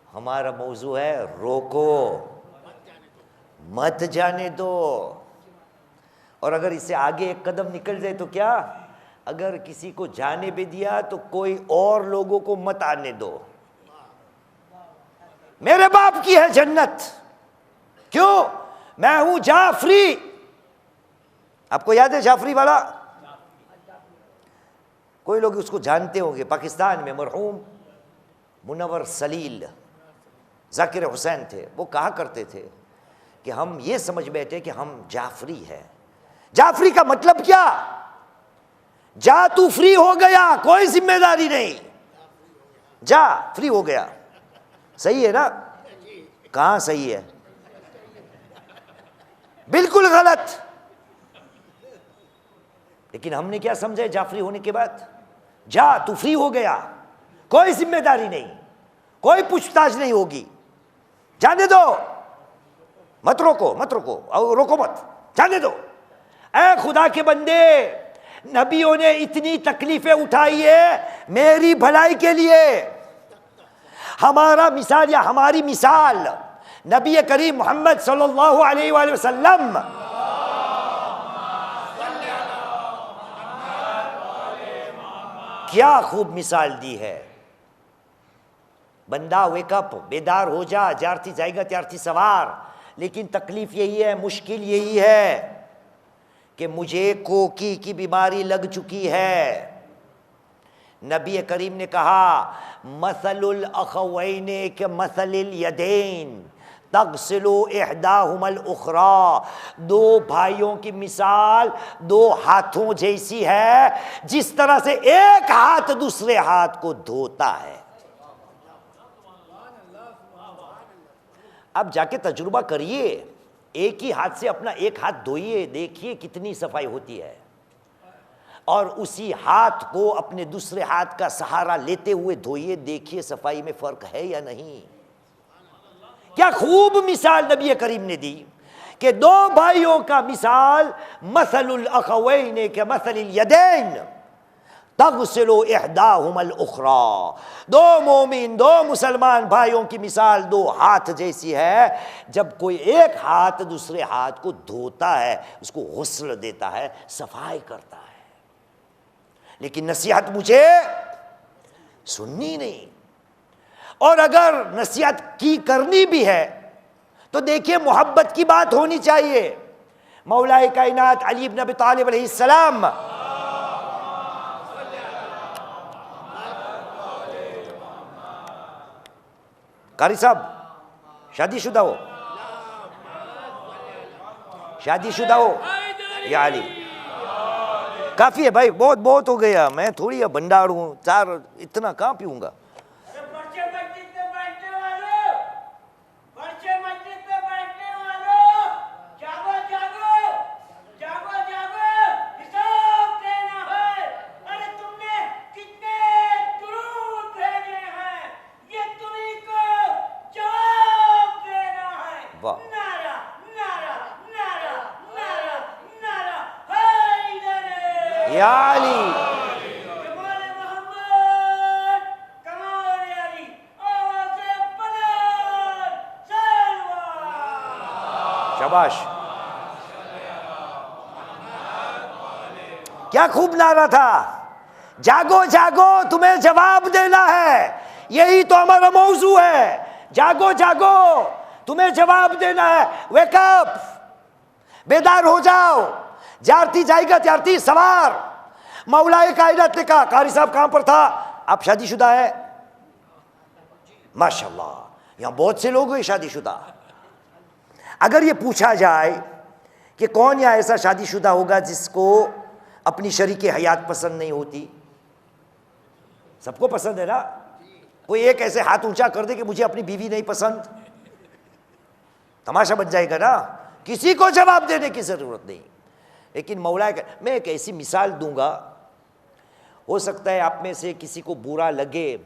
ہمارا موضوع ہے روکو مت جانے دو. اور اگر اس سے آگے ایک قدم نکل جائے تو کیا؟ اگر کسی کو جانے بھی دیا تو کوئی اور لوگوں کو مت آنے دو. میرے باپ کی ہے جنت. کیوں؟ میں ہوں جعفری. آپ کو یاد ہے جعفری والا؟ کوئی لوگ اس کو جانتے ہوں گے. پاکستان میں مرحوم منور سلیل ذاکر حسین تھے. وہ کہا کرتے تھے کہ ہم یہ سمجھ بیٹھے کہ ہم جعفری ہیں. جعفری کا مطلب کیا؟ جا تو فری ہو گیا، کوئی ذمہ داری نہیں. جا فری ہو گیا. صحیح ہے نا؟ کہاں صحیح ہے؟ بالکل غلط. لیکن ہم نے کیا سمجھا جعفری ہونے کے بعد؟ جا تو فری ہو گیا، کوئی ذمہ داری نہیں، کوئی پوچھ تاچھ نہیں ہوگی، جانے دو، مت روکو، مت روکو، روکو مت، جانے دو. اے خدا کے بندے، نبیوں نے اتنی تکلیفیں اٹھائی ہے میری بھلائی کے لیے. ہمارا مثال یا ہماری مثال نبی کریم محمد صلی اللہ علیہ وآلہ وسلم. کیا خوب مثال دی ہے. بندہ ویک اپ، بیدار ہو جا، جارتی جائے گا تیارتی سوار. لیکن تکلیف یہی ہے، مشکل یہی ہے کہ مجھے کوکی کی بیماری لگ چکی ہے. نبی کریم نے کہا مثل الاخوین کمثل الیدین تغسل احداہما الاخری، دو بھائیوں کی مثال دو ہاتھوں جیسی ہے، جس طرح سے ایک ہاتھ دوسرے ہاتھ کو دھوتا ہے۔ اب جا کے تجربہ کریے، ایک ہی ہاتھ سے اپنا ایک ہاتھ دھوئیے، دیکھیے کتنی صفائی ہوتی ہے، اور اسی ہاتھ کو اپنے دوسرے ہاتھ کا سہارا لیتے ہوئے دھوئیے، دیکھیے صفائی میں فرق ہے یا نہیں۔ کیا خوب مثال نبی کریم نے دی کہ دو بھائیوں کا مثال مثل الاخوین کمثل الیدین تغسل احداہما الاخری، دو مومن دو مسلمان بھائیوں کی مثال دو ہاتھ جیسی ہے، جب کوئی ایک ہاتھ دوسرے ہاتھ کو دھوتا ہے، اس کو غسل دیتا ہے، صفائی کرتا ہے۔ لیکن نصیحت مجھے سننی نہیں، اور اگر نصیحت کی کرنی بھی ہے تو دیکھیے محبت کی بات ہونی چاہیے۔ مولا کائنات علی بن ابی طالب علیہ السلام قاری صاحب شادی شدہ ہو، شادی شدہ ہو یا علی؟ کافی ہے بھائی، بہت بہت ہو گیا، میں تھوڑی بھنڈار ہوں، چار اتنا کہاں پیوں گا۔ یا علی شاباش، کیا خوب نعرہ تھا، جاگو جاگو تمہیں جواب دینا ہے، یہی تو ہمارا موضوع ہے، جاگو جاگو تمہیں جواب دینا ہے، ویک اپ، بیدار ہو جاؤ، جارتی جائے گا تیارتی سوار۔ مولا کائنات نے کہا، قاری صاحب کہاں پر تھا؟ آپ شادی شدہ ہے؟ ماشاءاللہ یہاں بہت سے لوگ ہیں شادی شدہ۔ اگر یہ پوچھا جائے کہ کون یہاں ایسا شادی شدہ ہوگا جس کو اپنی شریک حیات پسند نہیں ہوتی؟ سب کو پسند ہے نا؟ کوئی ایک ایسے ہاتھ اونچا کر دے کہ مجھے اپنی بیوی نہیں پسند، تماشا بن جائے گا نا، کسی کو جواب دینے کی ضرورت نہیں۔ لیکن مولا میں ایک ایسی مثال دوں گا، ہو سکتا ہے آپ میں سے کسی کو برا لگے،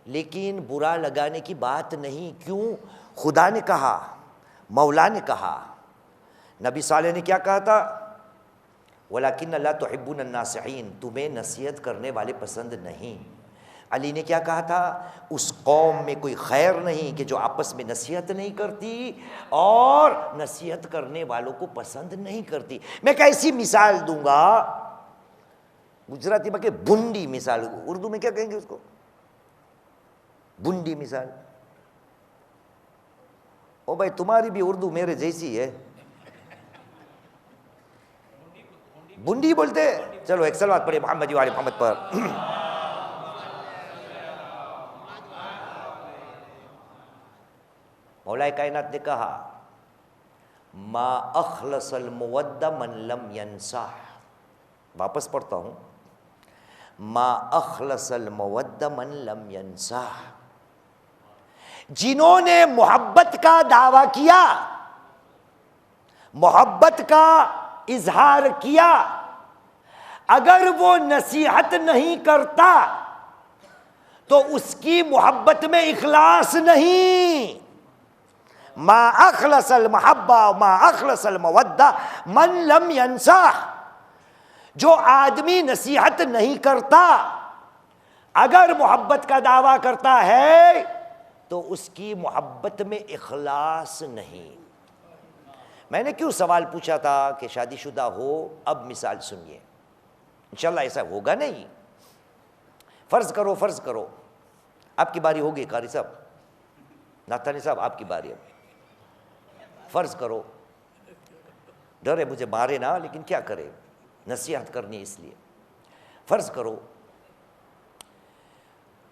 لیکن برا لگانے کی بات نہیں۔ کیوں؟ خدا نے کہا، مولا نے کہا، نبی صالح نے کیا کہا تھا؟ وَلَكِنَّ لَا تُحِبُّونَ النَّاصِحِينَ، تمہیں نصیحت کرنے والے پسند نہیں۔ علی نے کیا کہا تھا؟ اس قوم میں کوئی خیر نہیں کہ جو آپس میں نصیحت نہیں کرتی اور نصیحت کرنے والوں کو پسند نہیں کرتی۔ میں کیسی مثال دوں گا؟ گجراتی میں کہ بنڈی مثال، اردو میں کیا کہیں گے اس کو؟ بنڈی مثال۔ او بھائی تمہاری بھی اردو میرے جیسی ہے، بنڈی بولتے؟ چلو ایک صلوات پڑھے محمد و آل محمد پر۔ مولا کائنات نے کہا ما اخلص المود من لم ينصح، واپس پڑھتا ہوں، ما اخلص المود من لم ينصح، جنہوں نے محبت کا دعویٰ کیا، محبت کا اظہار کیا، اگر وہ نصیحت نہیں کرتا تو اس کی محبت میں اخلاص نہیں۔ ما اخلص المحبہ ما اخلص المودہ من لم ينصح، جو آدمی نصیحت نہیں کرتا اگر محبت کا دعویٰ کرتا ہے تو اس کی محبت میں اخلاص نہیں۔ میں نے کیوں سوال پوچھا تھا کہ شادی شدہ ہو؟ اب مثال سنیے، انشاءاللہ ایسا ہوگا نہیں۔ فرض کرو آپ کی باری ہوگی، قاری صاحب، ناتھانی صاحب آپ کی باری ہے۔ فرض کرو، ڈر ہے مجھے مارے نا، لیکن کیا کرے، نصیحت کرنی اس لیے۔ فرض کرو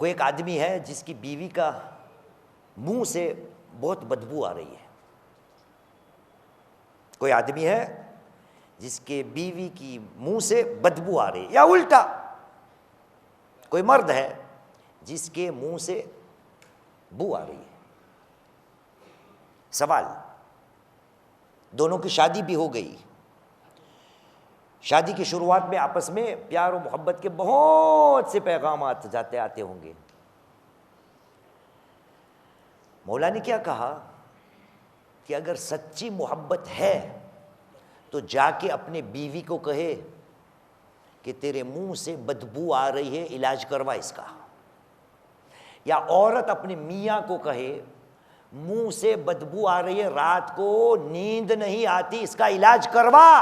کوئی ایک آدمی ہے جس کی بیوی کا منہ سے بہت بدبو آ رہی ہے. کوئی آدمی ہے جس کے بیوی کی منہ سے بدبو آ رہی ہے, یا الٹا کوئی مرد ہے جس کے منہ سے بو آ رہی ہے. سوال, دونوں کی شادی بھی ہو گئی, شادی کی شروعات میں آپس میں پیار و محبت کے بہت سے پیغامات جاتے آتے ہوں گے. مولا نے کیا کہا کہ اگر سچی محبت ہے تو جا کے اپنے بیوی کو کہے کہ تیرے منہ سے بدبو آ رہی ہے, علاج کروا اس کا. یا عورت اپنے میاں کو کہے منہ سے بدبو آ رہی ہے, رات کو نیند نہیں آتی, اس کا علاج کروا.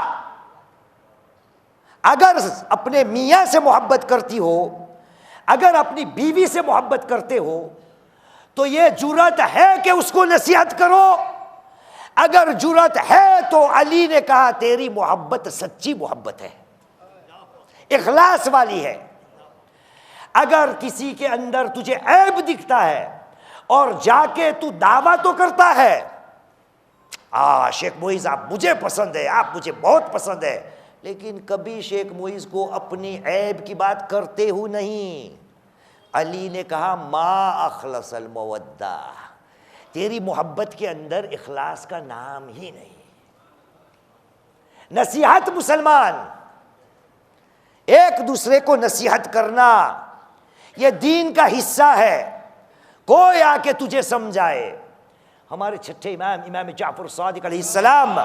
اگر اپنے میاں سے محبت کرتی ہو, اگر اپنی بیوی سے محبت کرتے ہو, تو یہ جرأت ہے کہ اس کو نصیحت کرو. اگر جرأت ہے تو علی نے کہا تیری محبت سچی محبت ہے, اخلاص والی ہے. اگر کسی کے اندر تجھے عیب دکھتا ہے اور جا کے تو دعویٰ تو کرتا ہے, شیخ معیز آپ مجھے پسند ہے, آپ مجھے بہت پسند ہے, لیکن کبھی شیخ معیز کو اپنی عیب کی بات کرتے ہو نہیں. علی نے کہا ما اخلص المودہ, تیری محبت کے اندر اخلاص کا نام ہی نہیں. نصیحت مسلمان, ایک دوسرے کو نصیحت کرنا یہ دین کا حصہ ہے. کوئی آ کے تجھے سمجھائے. ہمارے چھٹے امام امام جعفر صادق علیہ السلام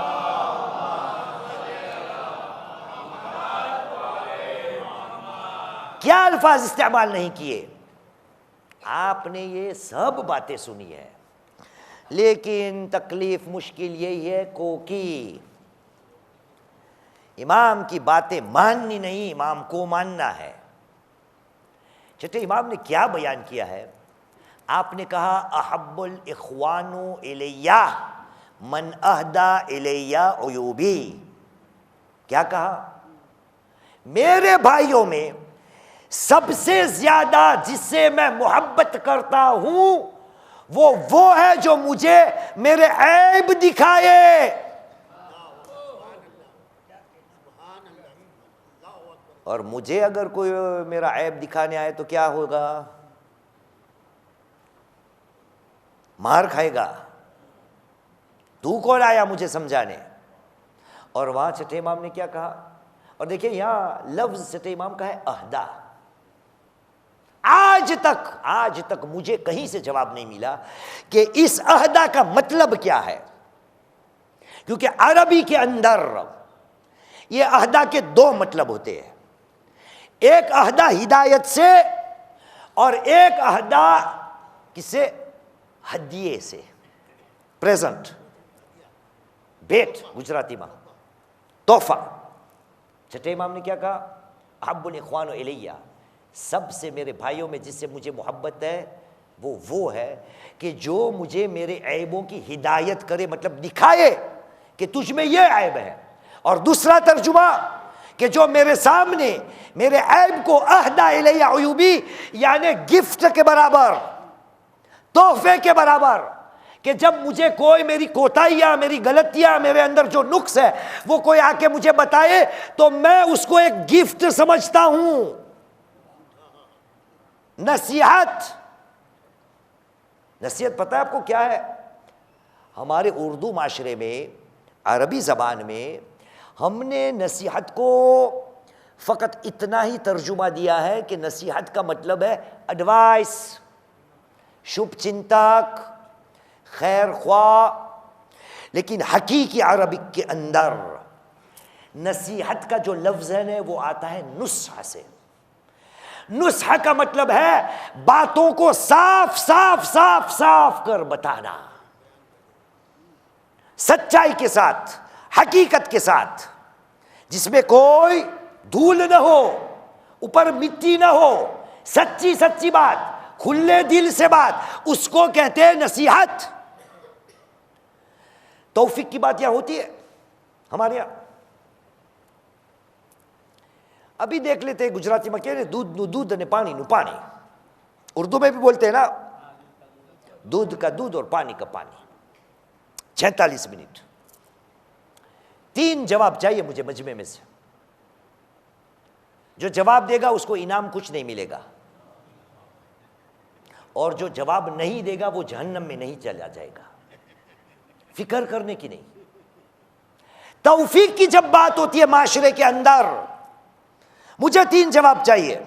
کیا الفاظ استعمال نہیں کیے. آپ نے یہ سب باتیں سنی ہے, لیکن تکلیف مشکل یہی ہے کوکی امام کی باتیں ماننی نہیں, امام کو ماننا ہے. چھٹے امام نے کیا بیان کیا ہے؟ آپ نے کہا احب الاخوان الیہ من اہدی الیہ عیوبی. کیا کہا؟ میرے بھائیوں میں سب سے زیادہ جس سے میں محبت کرتا ہوں وہ ہے جو مجھے میرے عیب دکھائے. اور مجھے اگر کوئی میرا عیب دکھانے آئے تو کیا ہوگا؟ مار کھائے گا. تو کون آیا مجھے سمجھانے؟ اور وہاں چھٹے امام نے کیا کہا؟ اور دیکھیں یہاں لفظ چھٹے امام کا ہے اہدا. آج تک مجھے کہیں سے جواب نہیں ملا کہ اس عہدہ کا مطلب کیا ہے, کیونکہ عربی کے اندر یہ عہدہ کے دو مطلب ہوتے ہیں. ایک عہدہ ہدایت سے اور ایک عہدہ کس سے؟ ہدیے سے. پریزنٹ, بیٹ گجراتی میں تحفہ. چھٹے امام نے کیا کہا؟ احب الاخوان الیہ, سب سے میرے بھائیوں میں جس سے مجھے محبت ہے وہ ہے کہ جو مجھے میرے عیبوں کی ہدایت کرے, مطلب دکھائے کہ تجھ میں یہ عیب ہے. اور دوسرا ترجمہ کہ جو میرے سامنے میرے عیب کو اہدا الیہ عیوبی, یعنی گفٹ کے برابر, تحفے کے برابر, کہ جب مجھے کوئی میری کوتاہیاں, میری غلطیاں, میرے اندر جو نقص ہے وہ کوئی آ کے مجھے بتائے تو میں اس کو ایک گفٹ سمجھتا ہوں. نصیحت پتہ ہے آپ کو کیا ہے؟ ہمارے اردو معاشرے میں, عربی زبان میں ہم نے نصیحت کو فقط اتنا ہی ترجمہ دیا ہے کہ نصیحت کا مطلب ہے ایڈوائس, شبھ چنتک, خیر خواہ. لیکن حقیقی عربک کے اندر نصیحت کا جو لفظ ہے نا وہ آتا ہے نصح سے. نصح کا مطلب ہے باتوں کو صاف صاف صاف صاف کر بتانا, سچائی کے ساتھ, حقیقت کے ساتھ, جس میں کوئی دھول نہ ہو, اوپر مٹی نہ ہو, سچی سچی بات, کھلے دل سے بات, اس کو کہتے ہیں نصیحت. توفیق کی بات یہاں ہوتی ہے ہمارے یہاں. ابھی دیکھ لیتے ہیں گجراتی میں کہہ رہے دودھ نے پانی نو پانی. اردو میں بھی بولتے ہیں نا، دودھ کا دودھ اور پانی کا پانی. 46 منٹ. 3 جواب چاہیے مجھے مجمع میں سے. جو جواب دے گا اس کو انعام کچھ نہیں ملے گا، اور جو جواب نہیں دے گا وہ جہنم میں نہیں چلا جائے گا. فکر کرنے کی نہیں. توفیق کی جب بات ہوتی ہے معاشرے کے اندر، مجھے 3 جواب چاہیے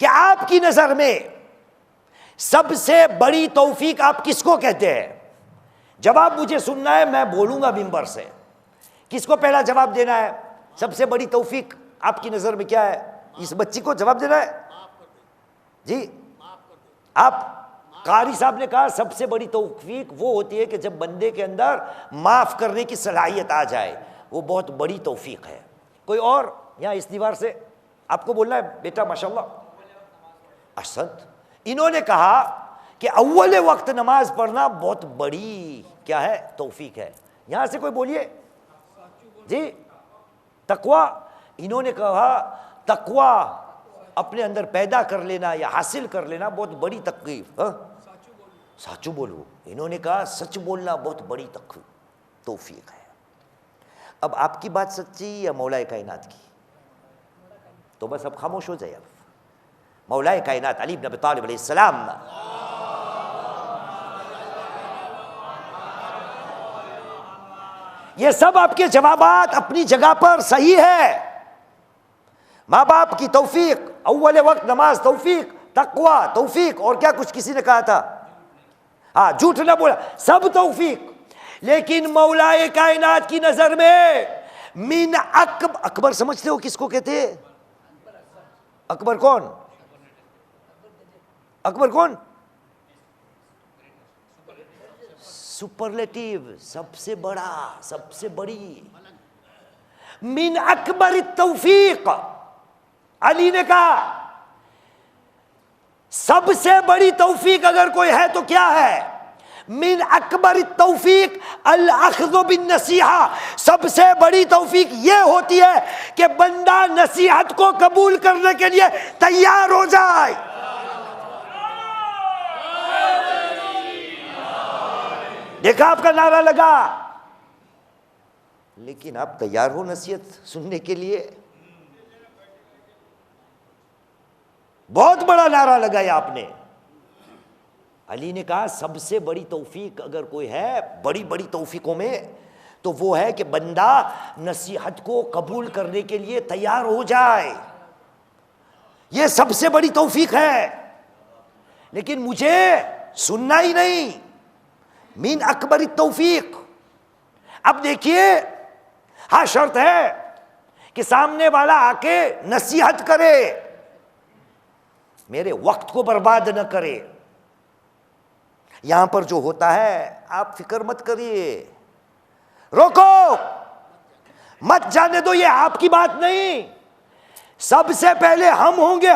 کہ آپ کی نظر میں سب سے بڑی توفیق آپ کس کو کہتے ہیں؟ جواب مجھے سننا ہے، میں بولوں گا منبر سے. کس کو پہلا جواب دینا ہے؟ سب سے بڑی توفیق آپ کی نظر میں کیا ہے؟ اس بچی کو جواب دینا ہے. جی آپ قاری صاحب نے کہا سب سے بڑی توفیق وہ ہوتی ہے کہ جب بندے کے اندر معاف کرنے کی صلاحیت آ جائے، وہ بہت بڑی توفیق ہے. کوئی اور یہاں اس دیوار سے آپ کو بولنا ہے بیٹا ماشاءاللہ؟ احسنت. انہوں نے کہا کہ اول وقت نماز پڑھنا بہت بڑی کیا ہے؟ توفیق ہے. یہاں سے کوئی بولیے. جی تقوی. انہوں نے کہا تقوی اپنے اندر پیدا کر لینا یا حاصل کر لینا بہت بڑی تکلیف. سچو بولو. انہوں نے کہا سچ بولنا بہت بڑی توفیق ہے. اب آپ کی بات سچی یا مولا کائنات کی؟ تو بس اب خاموش ہو جائے. اب مولا کائنات علی بن ابی طالب علیہ السلام، یہ سب آپ کے جوابات اپنی جگہ پر صحیح ہے. ماں باپ کی توفیق، اول وقت نماز توفیق، تقوی توفیق، اور کیا کچھ کسی نے کہا تھا؟ ہاں جھوٹ نہ بولا، سب توفیق. لیکن مولا کائنات کی نظر میں من اکبر سمجھتے ہو کس کو کہتے ہیں؟ اکبر کون؟ اکبر کون؟ سپرلیٹیو، سب سے بڑا، سب سے بڑی. من اکبر التوفیق. علی نے کہا سب سے بڑی توفیق اگر کوئی ہے تو کیا ہے؟ من اکبر التوفیق الاخذ بالنصیحہ. سب سے بڑی توفیق یہ ہوتی ہے کہ بندہ نصیحت کو قبول کرنے کے لیے تیار ہو جائے. دیکھا آپ کا نعرہ لگا، لیکن آپ تیار ہو نصیحت سننے کے لیے؟ بہت بڑا نعرہ لگایا آپ نے. علی نے کہا سب سے بڑی توفیق اگر کوئی ہے بڑی بڑی توفیقوں میں تو وہ ہے کہ بندہ نصیحت کو قبول کرنے کے لیے تیار ہو جائے. یہ سب سے بڑی توفیق ہے. لیکن مجھے سننا ہی نہیں. من اکبر التوفیق. اب دیکھیے، ہاں شرط ہے کہ سامنے والا آ کے نصیحت کرے، میرے وقت کو برباد نہ کرے. یہاں پر جو ہوتا ہے آپ فکر مت کریے، روکو مت جانے دو. یہ آپ کی بات نہیں، سب سے پہلے ہم ہوں گے.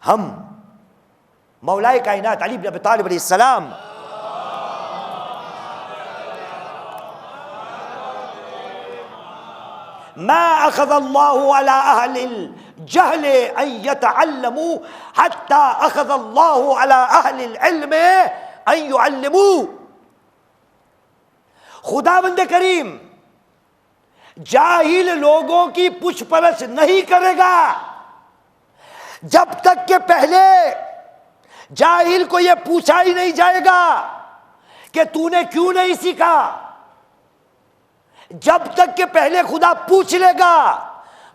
ہم مولا کائنات علی بن ابی طالب علیہ السلام. ما اخذ اللہ علی اہل الجہل ان یتعلموا حتی اخذ اللہ علی اہل العلم ان یعلموا. خداوند کریم جاہل لوگوں کی پوچھ پرچھ نہیں کرے گا جب تک کہ پہلے جاہل کو یہ پوچھا ہی نہیں جائے گا کہ تو نے کیوں نہیں سیکھا. جب تک کہ پہلے خدا پوچھ لے گا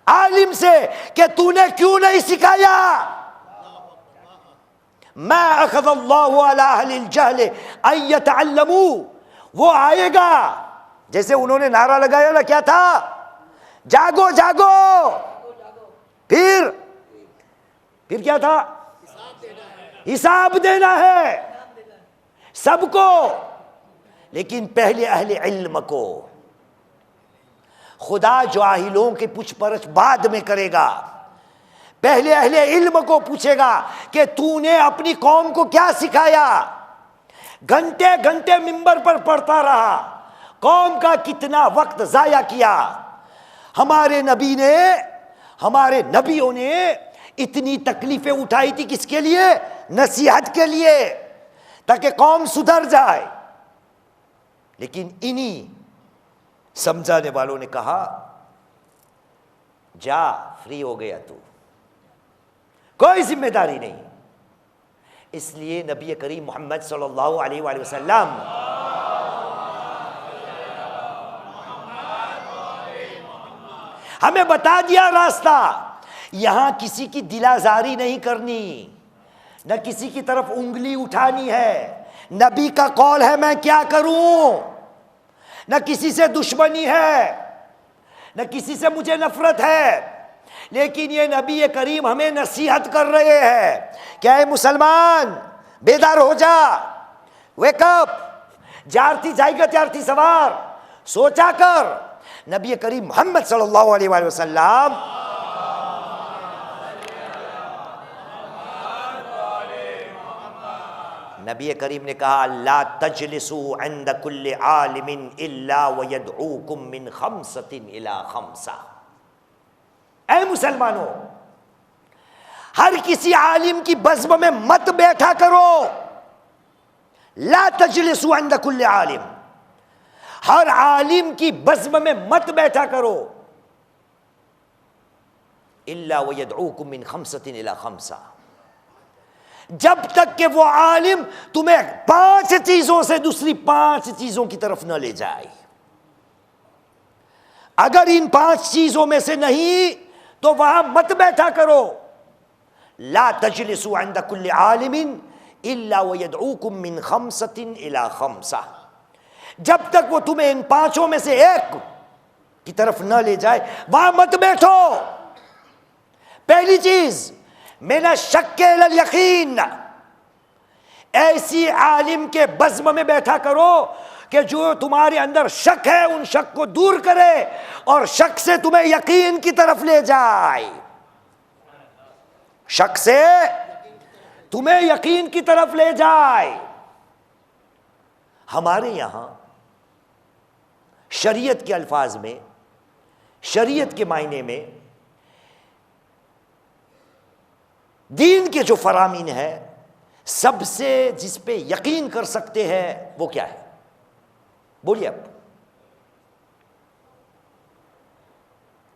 عالم سے کہ تو نے کیوں نہیں سکھایا. ما اخذ اللہ علی اہل الجہل ان یتعلموا. وہ آئے گا جیسے انہوں نے نعرہ لگایا نا، کیا تھا؟ جاگو جاگو. پھر کیا تھا؟ حساب دینا ہے سب کو. لیکن پہلے اہل علم کو. خدا جاہلوں کے پوچھ پرچھ بعد میں کرے گا، پہلے اہل علم کو پوچھے گا کہ تو نے اپنی قوم کو کیا سکھایا. گھنٹے گھنٹے منبر پر پڑھتا رہا، قوم کا کتنا وقت ضائع کیا. ہمارے نبیوں نے اتنی تکلیفیں اٹھائی تھی کس کے لیے؟ نصیحت کے لیے، تاکہ قوم سدھر جائے. لیکن انہی سمجھانے والوں نے کہا جا فری ہو گیا تو، کوئی ذمہ داری نہیں. اس لیے نبی کریم محمد صلی اللہ علیہ وآلہ وسلم ہمیں بتا دیا راستہ. یہاں کسی کی دل آزاری نہیں کرنی، نہ کسی کی طرف انگلی اٹھانی ہے. نبی کا قول ہے میں کیا کروں، نہ کسی سے دشمنی ہے، نہ کسی سے مجھے نفرت ہے. لیکن یہ نبی کریم ہمیں نصیحت کر رہے ہیں کہ اے مسلمان بیدار ہو جا، ویک اپ، جارتی جائے گا تیارتی سوار، سوچا کر. نبی کریم محمد صلی اللہ علیہ وآلہ وسلم نبی کریم نے کہا لا تجلسوا عند کل عالم الا ويدعوكم من خمسة الى خمسة. اے مسلمانوں، ہر کسی عالم کی بزم میں مت بیٹھا کرو. لا تجلسوا عند کل عالم، ہر عالم کی بزم میں مت بیٹھا کرو. الا ويدعوكم من خمسة الى خمسة، جب تک کہ وہ عالم تمہیں 5 چیزوں سے دوسری 5 چیزوں کی طرف نہ لے جائے. اگر ان 5 چیزوں میں سے نہیں تو وہاں مت بیٹھا کرو. لا تجلسوا عند كل عالم الا ويدعوكم من 5 الى 5، جب تک وہ تمہیں ان 5 میں سے ایک کی طرف نہ لے جائے وہاں مت بیٹھو. پہلی چیز من الشک الی الیقین، ایسی عالم کے بزم میں بیٹھا کرو کہ جو تمہارے اندر شک ہے ان شک کو دور کرے اور شک سے تمہیں یقین کی طرف لے جائے. شک سے تمہیں یقین کی طرف لے جائے. ہمارے یہاں شریعت کے الفاظ میں، شریعت کے معنی میں دین کے جو فرامین ہے، سب سے جس پہ یقین کر سکتے ہیں وہ کیا ہے؟ بولیے اب.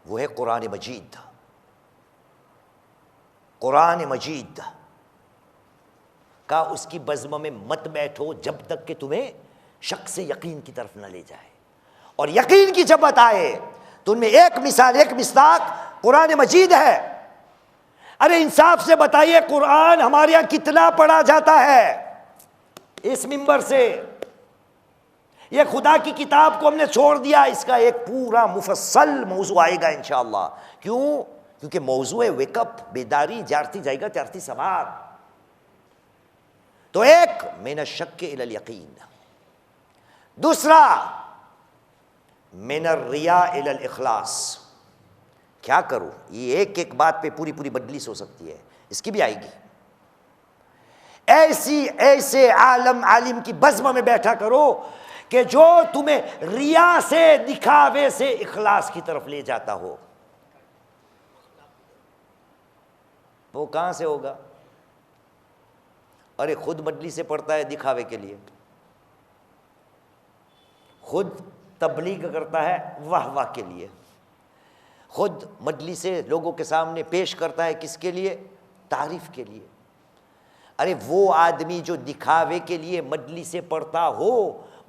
وہ ہے قرآن مجید. قرآن مجید کا اس کی بزم میں مت بیٹھو جب تک کہ تمہیں شک سے یقین کی طرف نہ لے جائے. اور یقین کی جب بات آئے تو ان میں ایک مثال، ایک مصداق قرآن مجید ہے. ارے انصاف سے بتائیے قرآن ہمارے یہاں کتنا پڑھا جاتا ہے اس منبر سے؟ یہ خدا کی کتاب کو ہم نے چھوڑ دیا. اس کا ایک پورا مفصل موضوع آئے گا انشاءاللہ. کیوں؟ کیونکہ موضوع ہے ویک اپ، بیداری، جارتی جائے گا تیارتی سوار. تو ایک من الشک الی الیقین، دوسرا من الریا الی الاخلاص. کیا کروں؟ یہ ایک ایک بات پہ پوری پوری مجلس ہو سکتی ہے، اس کی بھی آئے گی. ایسے عالم کی بزم میں بیٹھا کرو کہ جو تمہیں ریا سے، دکھاوے سے اخلاص کی طرف لے جاتا ہو. وہ کہاں سے ہوگا؟ ارے خود مجلس سے پڑھتا ہے دکھاوے کے لیے، خود تبلیغ کرتا ہے واہ واہ کے لیے، خود مجلس سے لوگوں کے سامنے پیش کرتا ہے کس کے لیے؟ تعریف کے لیے. ارے وہ آدمی جو دکھاوے کے لیے مجلس سے پڑھتا ہو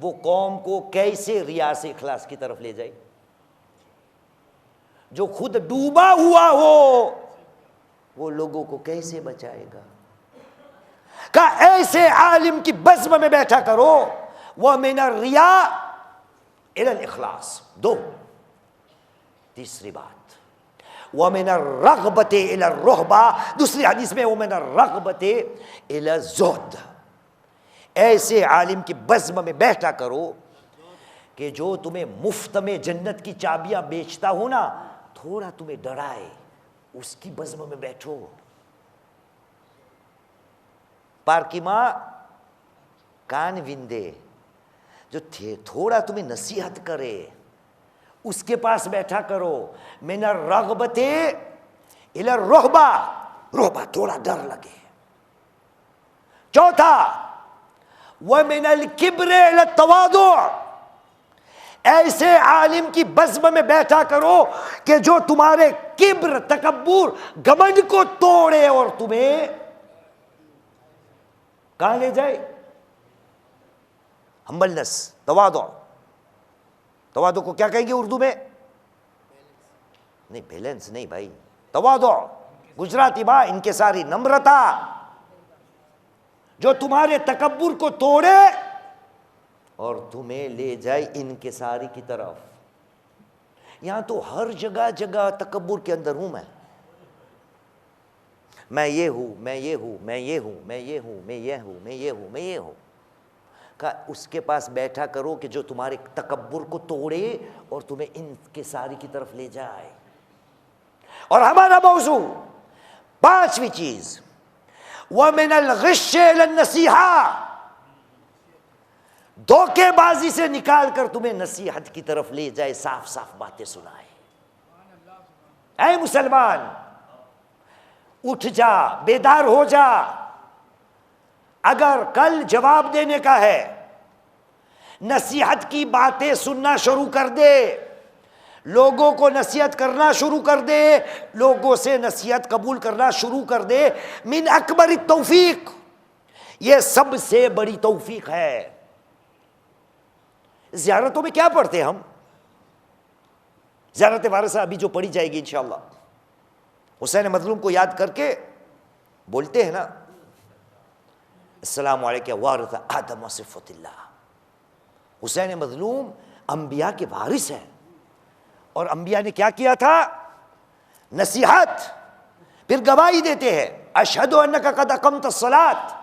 وہ قوم کو کیسے ریا سے اخلاص کی طرف لے جائے؟ جو خود ڈوبا ہوا ہو وہ لوگوں کو کیسے بچائے گا؟ کہ ایسے عالم کی بزم میں بیٹھا کرو. وَمِنَ الرِّيَاءِ إِلَى الْإِخْلَاصِ. 2. تیسری بات وَمِنَ الرَّغْبَةِ إِلَى الرُّهْبَةِ، دوسری حدیث میں وَمِنَ الرَّغْبَةِ إِلَى الزُّهْدِ. ایسے عالم کی بزم میں بیٹھا کرو کہ جو تمہیں مفت میں جنت کی چابیاں بیچتا ہو نا، تھوڑا تمہیں ڈرائے، اس کی بزم میں بیٹھو. پارکیما کان وندے، جو تھوڑا تمہیں نصیحت کرے اس کے پاس بیٹھا کرو. من الرغبت الی الرہبہ، روبا تھوڑا ڈر لگے. چوتھا وَمِنَ الْكِبْرِ إِلَى التَّوَاضُعِ، ایسے عالم کی بزم میں بیٹھا کرو کہ جو تمہارے کبر، تکبر، گھمنڈ کو توڑے اور تمہیں کہاں لے جائے؟ ہمبلنس، تواضع. تواضع کو کیا کہیں گے اردو میں؟ نہیں، بیلنس نہیں بھائی، تواضع گجراتی با انکساری، نمرتا، جو تمہارے تکبر کو توڑے اور تمہیں لے جائے انکساری کی طرف. یہاں تو ہر جگہ جگہ تکبر کے اندر ہوں. میں یہ ہوں، میں یہ ہوں، میں یہ ہوں، میں یہ ہوں، میں یہ ہوں، میں یہ ہوں، میں یہ ہوں. کہ اس کے پاس بیٹھا کرو کہ جو تمہارے تکبر کو توڑے اور تمہیں انکساری کی طرف لے جائے. اور ہمارا موضوع پانچویں چیز وَمِنَ الْغِشِّ إِلَى النَّصِيحَةِ، دھوکے بازی سے نکال کر تمہیں نصیحت کی طرف لے جائے، صاف صاف باتیں سنائے. اے مسلمان اٹھ جا، بیدار ہو جا. اگر کل جواب دینے کا ہے، نصیحت کی باتیں سننا شروع کر دے، لوگوں کو نصیحت کرنا شروع کر دے، لوگوں سے نصیحت قبول کرنا شروع کر دے. من اکبر التوفیق، یہ سب سے بڑی توفیق ہے. زیارتوں میں کیا پڑھتے ہم؟ زیارت وارثہ ابھی جو پڑھی جائے گی انشاءاللہ، حسین مظلوم کو یاد کر کے بولتے ہیں نا، السلام علیکم وارث آدم و صفت اللہ. حسین مظلوم انبیاء کے وارث ہیں، اور انبیاء نے کیا کیا تھا؟ نصیحت. پھر گواہی دیتے ہیں اشہد انک قد اقمت الصلاۃ.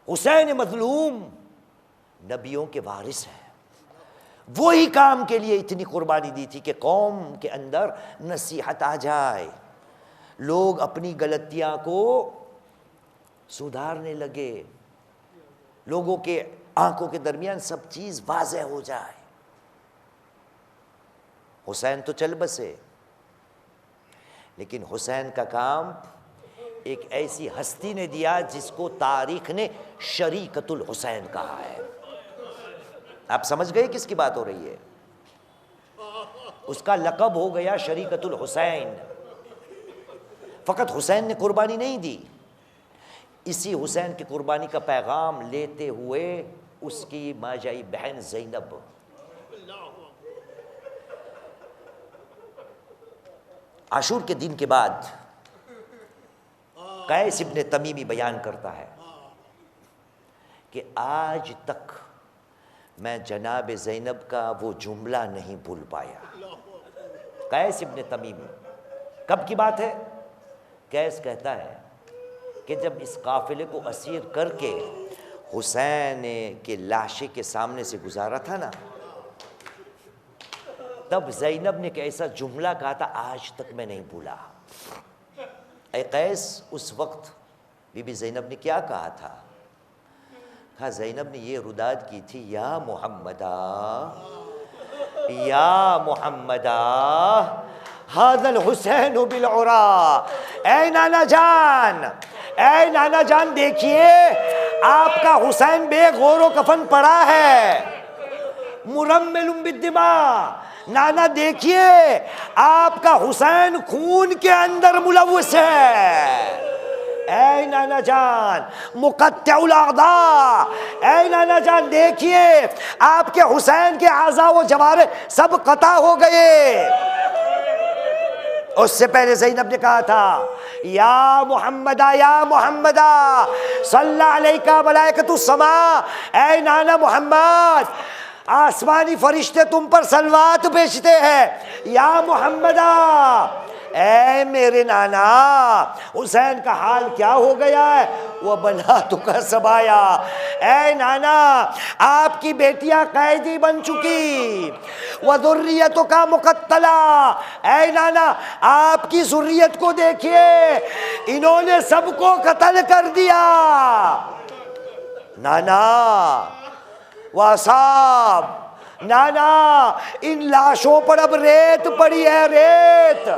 حسین مظلوم نبیوں کے وارث ہیں. وہی کام کے لیے اتنی قربانی دی تھی کہ قوم کے اندر نصیحت آ جائے، لوگ اپنی غلطیاں کو سدھارنے لگے، لوگوں کے آنکھوں کے درمیان سب چیز واضح ہو جائے. حسین تو چل بسے، لیکن حسین کا کام ایک ایسی ہستی نے دیا جس کو تاریخ نے شریکت الحسین کہا ہے. آپ سمجھ گئے کس کی بات ہو رہی ہے؟ اس کا لقب ہو گیا شریکت الحسین. فقط حسین نے قربانی نہیں دی، اسی حسین کی قربانی کا پیغام لیتے ہوئے اس کی ماجائی بہن زینب. عاشور کے دن کے بعد قیس ابن تمیمی بیان کرتا ہے کہ آج تک میں جناب زینب کا وہ جملہ نہیں بھول پایا. قیس ابن تمیمی، کب کی بات ہے؟ قیس کہتا ہے کہ جب اس قافلے کو اسیر کر کے حسین کے لاشے کے سامنے سے گزارا تھا نا، تب زینب نے ایک ایسا جملہ کہا تھا آج تک میں نہیں بھولا. اے قیس، اس وقت بی بی زینب نے کیا کہا تھا؟ کہا زینب نے یہ رداد کی تھی، یا محمدہ، یا محمدہ ھذا الحسین بالعراء. اے نانا جان، اے نانا جان دیکھیے آپ کا حسین بے غور و کفن پڑا ہے، مرمل بالدماء. نانا دیکھیے آپ کا حسین خون کے اندر ملوث ہے. اے نانا جان مقطع الاعضاء، اے نانا جان دیکھیے آپ کے حسین کے اعضاء و جوارح سب قطع ہو گئے. اس سے پہلے زینب نے کہا تھا یا محمدہ، یا محمدہ صلی علیک ملائکۃ السماء. اے نانا محمد، آسمانی فرشتے تم پر صلوات بھیجتے ہیں. یا محمدہ، اے میرے نانا حسین کا حال کیا ہو گیا ہے؟ وہ بناتک سبایا. اے نانا آپ کی بیٹیاں قیدی بن چکی، وذریتک مقتلہ. اے نانا آپ کی ذریت کو دیکھیے، انہوں نے سب کو قتل کر دیا. نانا واصاب، نانا ان لاشوں پر اب ریت پڑی ہے، ریت.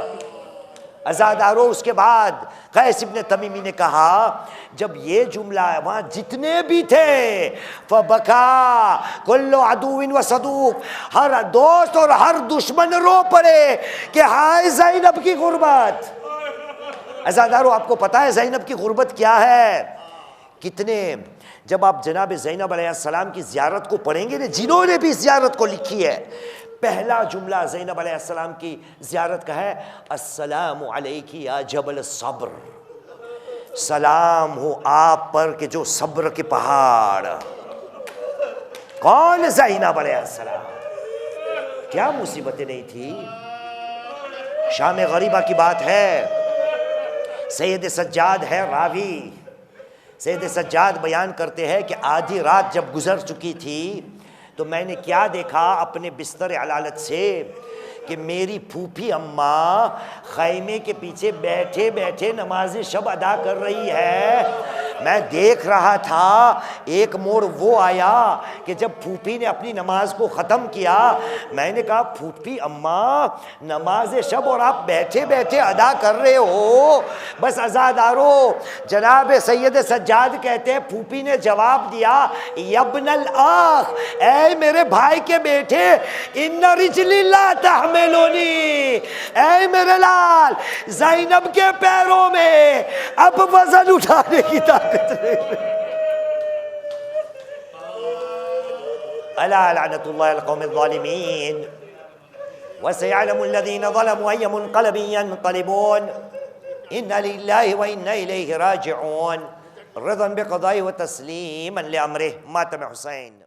عزادارو اس کے بعد قیس ابن تمیمی نے کہا جب یہ جملہ وہاں جتنے بھی تھے فبکا کل عدو و صدوق، ہر دوست اور ہر دشمن رو پڑے کہ ہائے زینب کی غربت۔ عزادارو آپ کو پتا ہے زینب کی غربت کیا ہے؟ کتنے جب آپ جناب زینب علیہ السلام کی زیارت کو پڑھیں گے نا، جنہوں نے بھی زیارت کو لکھی ہے، پہلا جملہ زینب علیہ السلام کی زیارت کا ہے السلام علیکی یا جبل الصبر، سلام ہو آپ پر کہ جو صبر کے پہاڑ۔ کون؟ زینب علیہ السلام۔ کیا مصیبتیں نہیں تھی؟ شام غریبہ کی بات ہے، سید سجاد ہے راوی، سید سجاد بیان کرتے ہیں کہ آدھی رات جب گزر چکی تھی تو میں نے کیا دیکھا اپنے بستر علالت سے کہ میری پھوپھی اماں خیمے کے پیچھے بیٹھے بیٹھے نماز شب ادا کر رہی ہے۔ میں دیکھ رہا تھا، ایک موڑ وہ آیا کہ جب پھوپھی نے اپنی نماز کو ختم کیا، میں نے کہا پھوپھی اماں نماز شب اور آپ بیٹھے بیٹھے ادا کر رہے ہو؟ بس عزادارو جناب سید سجاد کہتے ہیں پھوپھی نے جواب دیا یبن الاخ، اے میرے بھائی کے بیٹے، ان رجلی لا تحملونی، اے میرے لال زینب کے پیروں میں اب وزن اٹھانے کی طاقت نہیں۔ الا لعنت اللہ القوم الظالمین وسيعلم الذين ظلموا أي منقلب ينقلبون إنا لله وإنا إليه راجعون، رضا بقضائه وتسليما لأمره. ماتم حسين.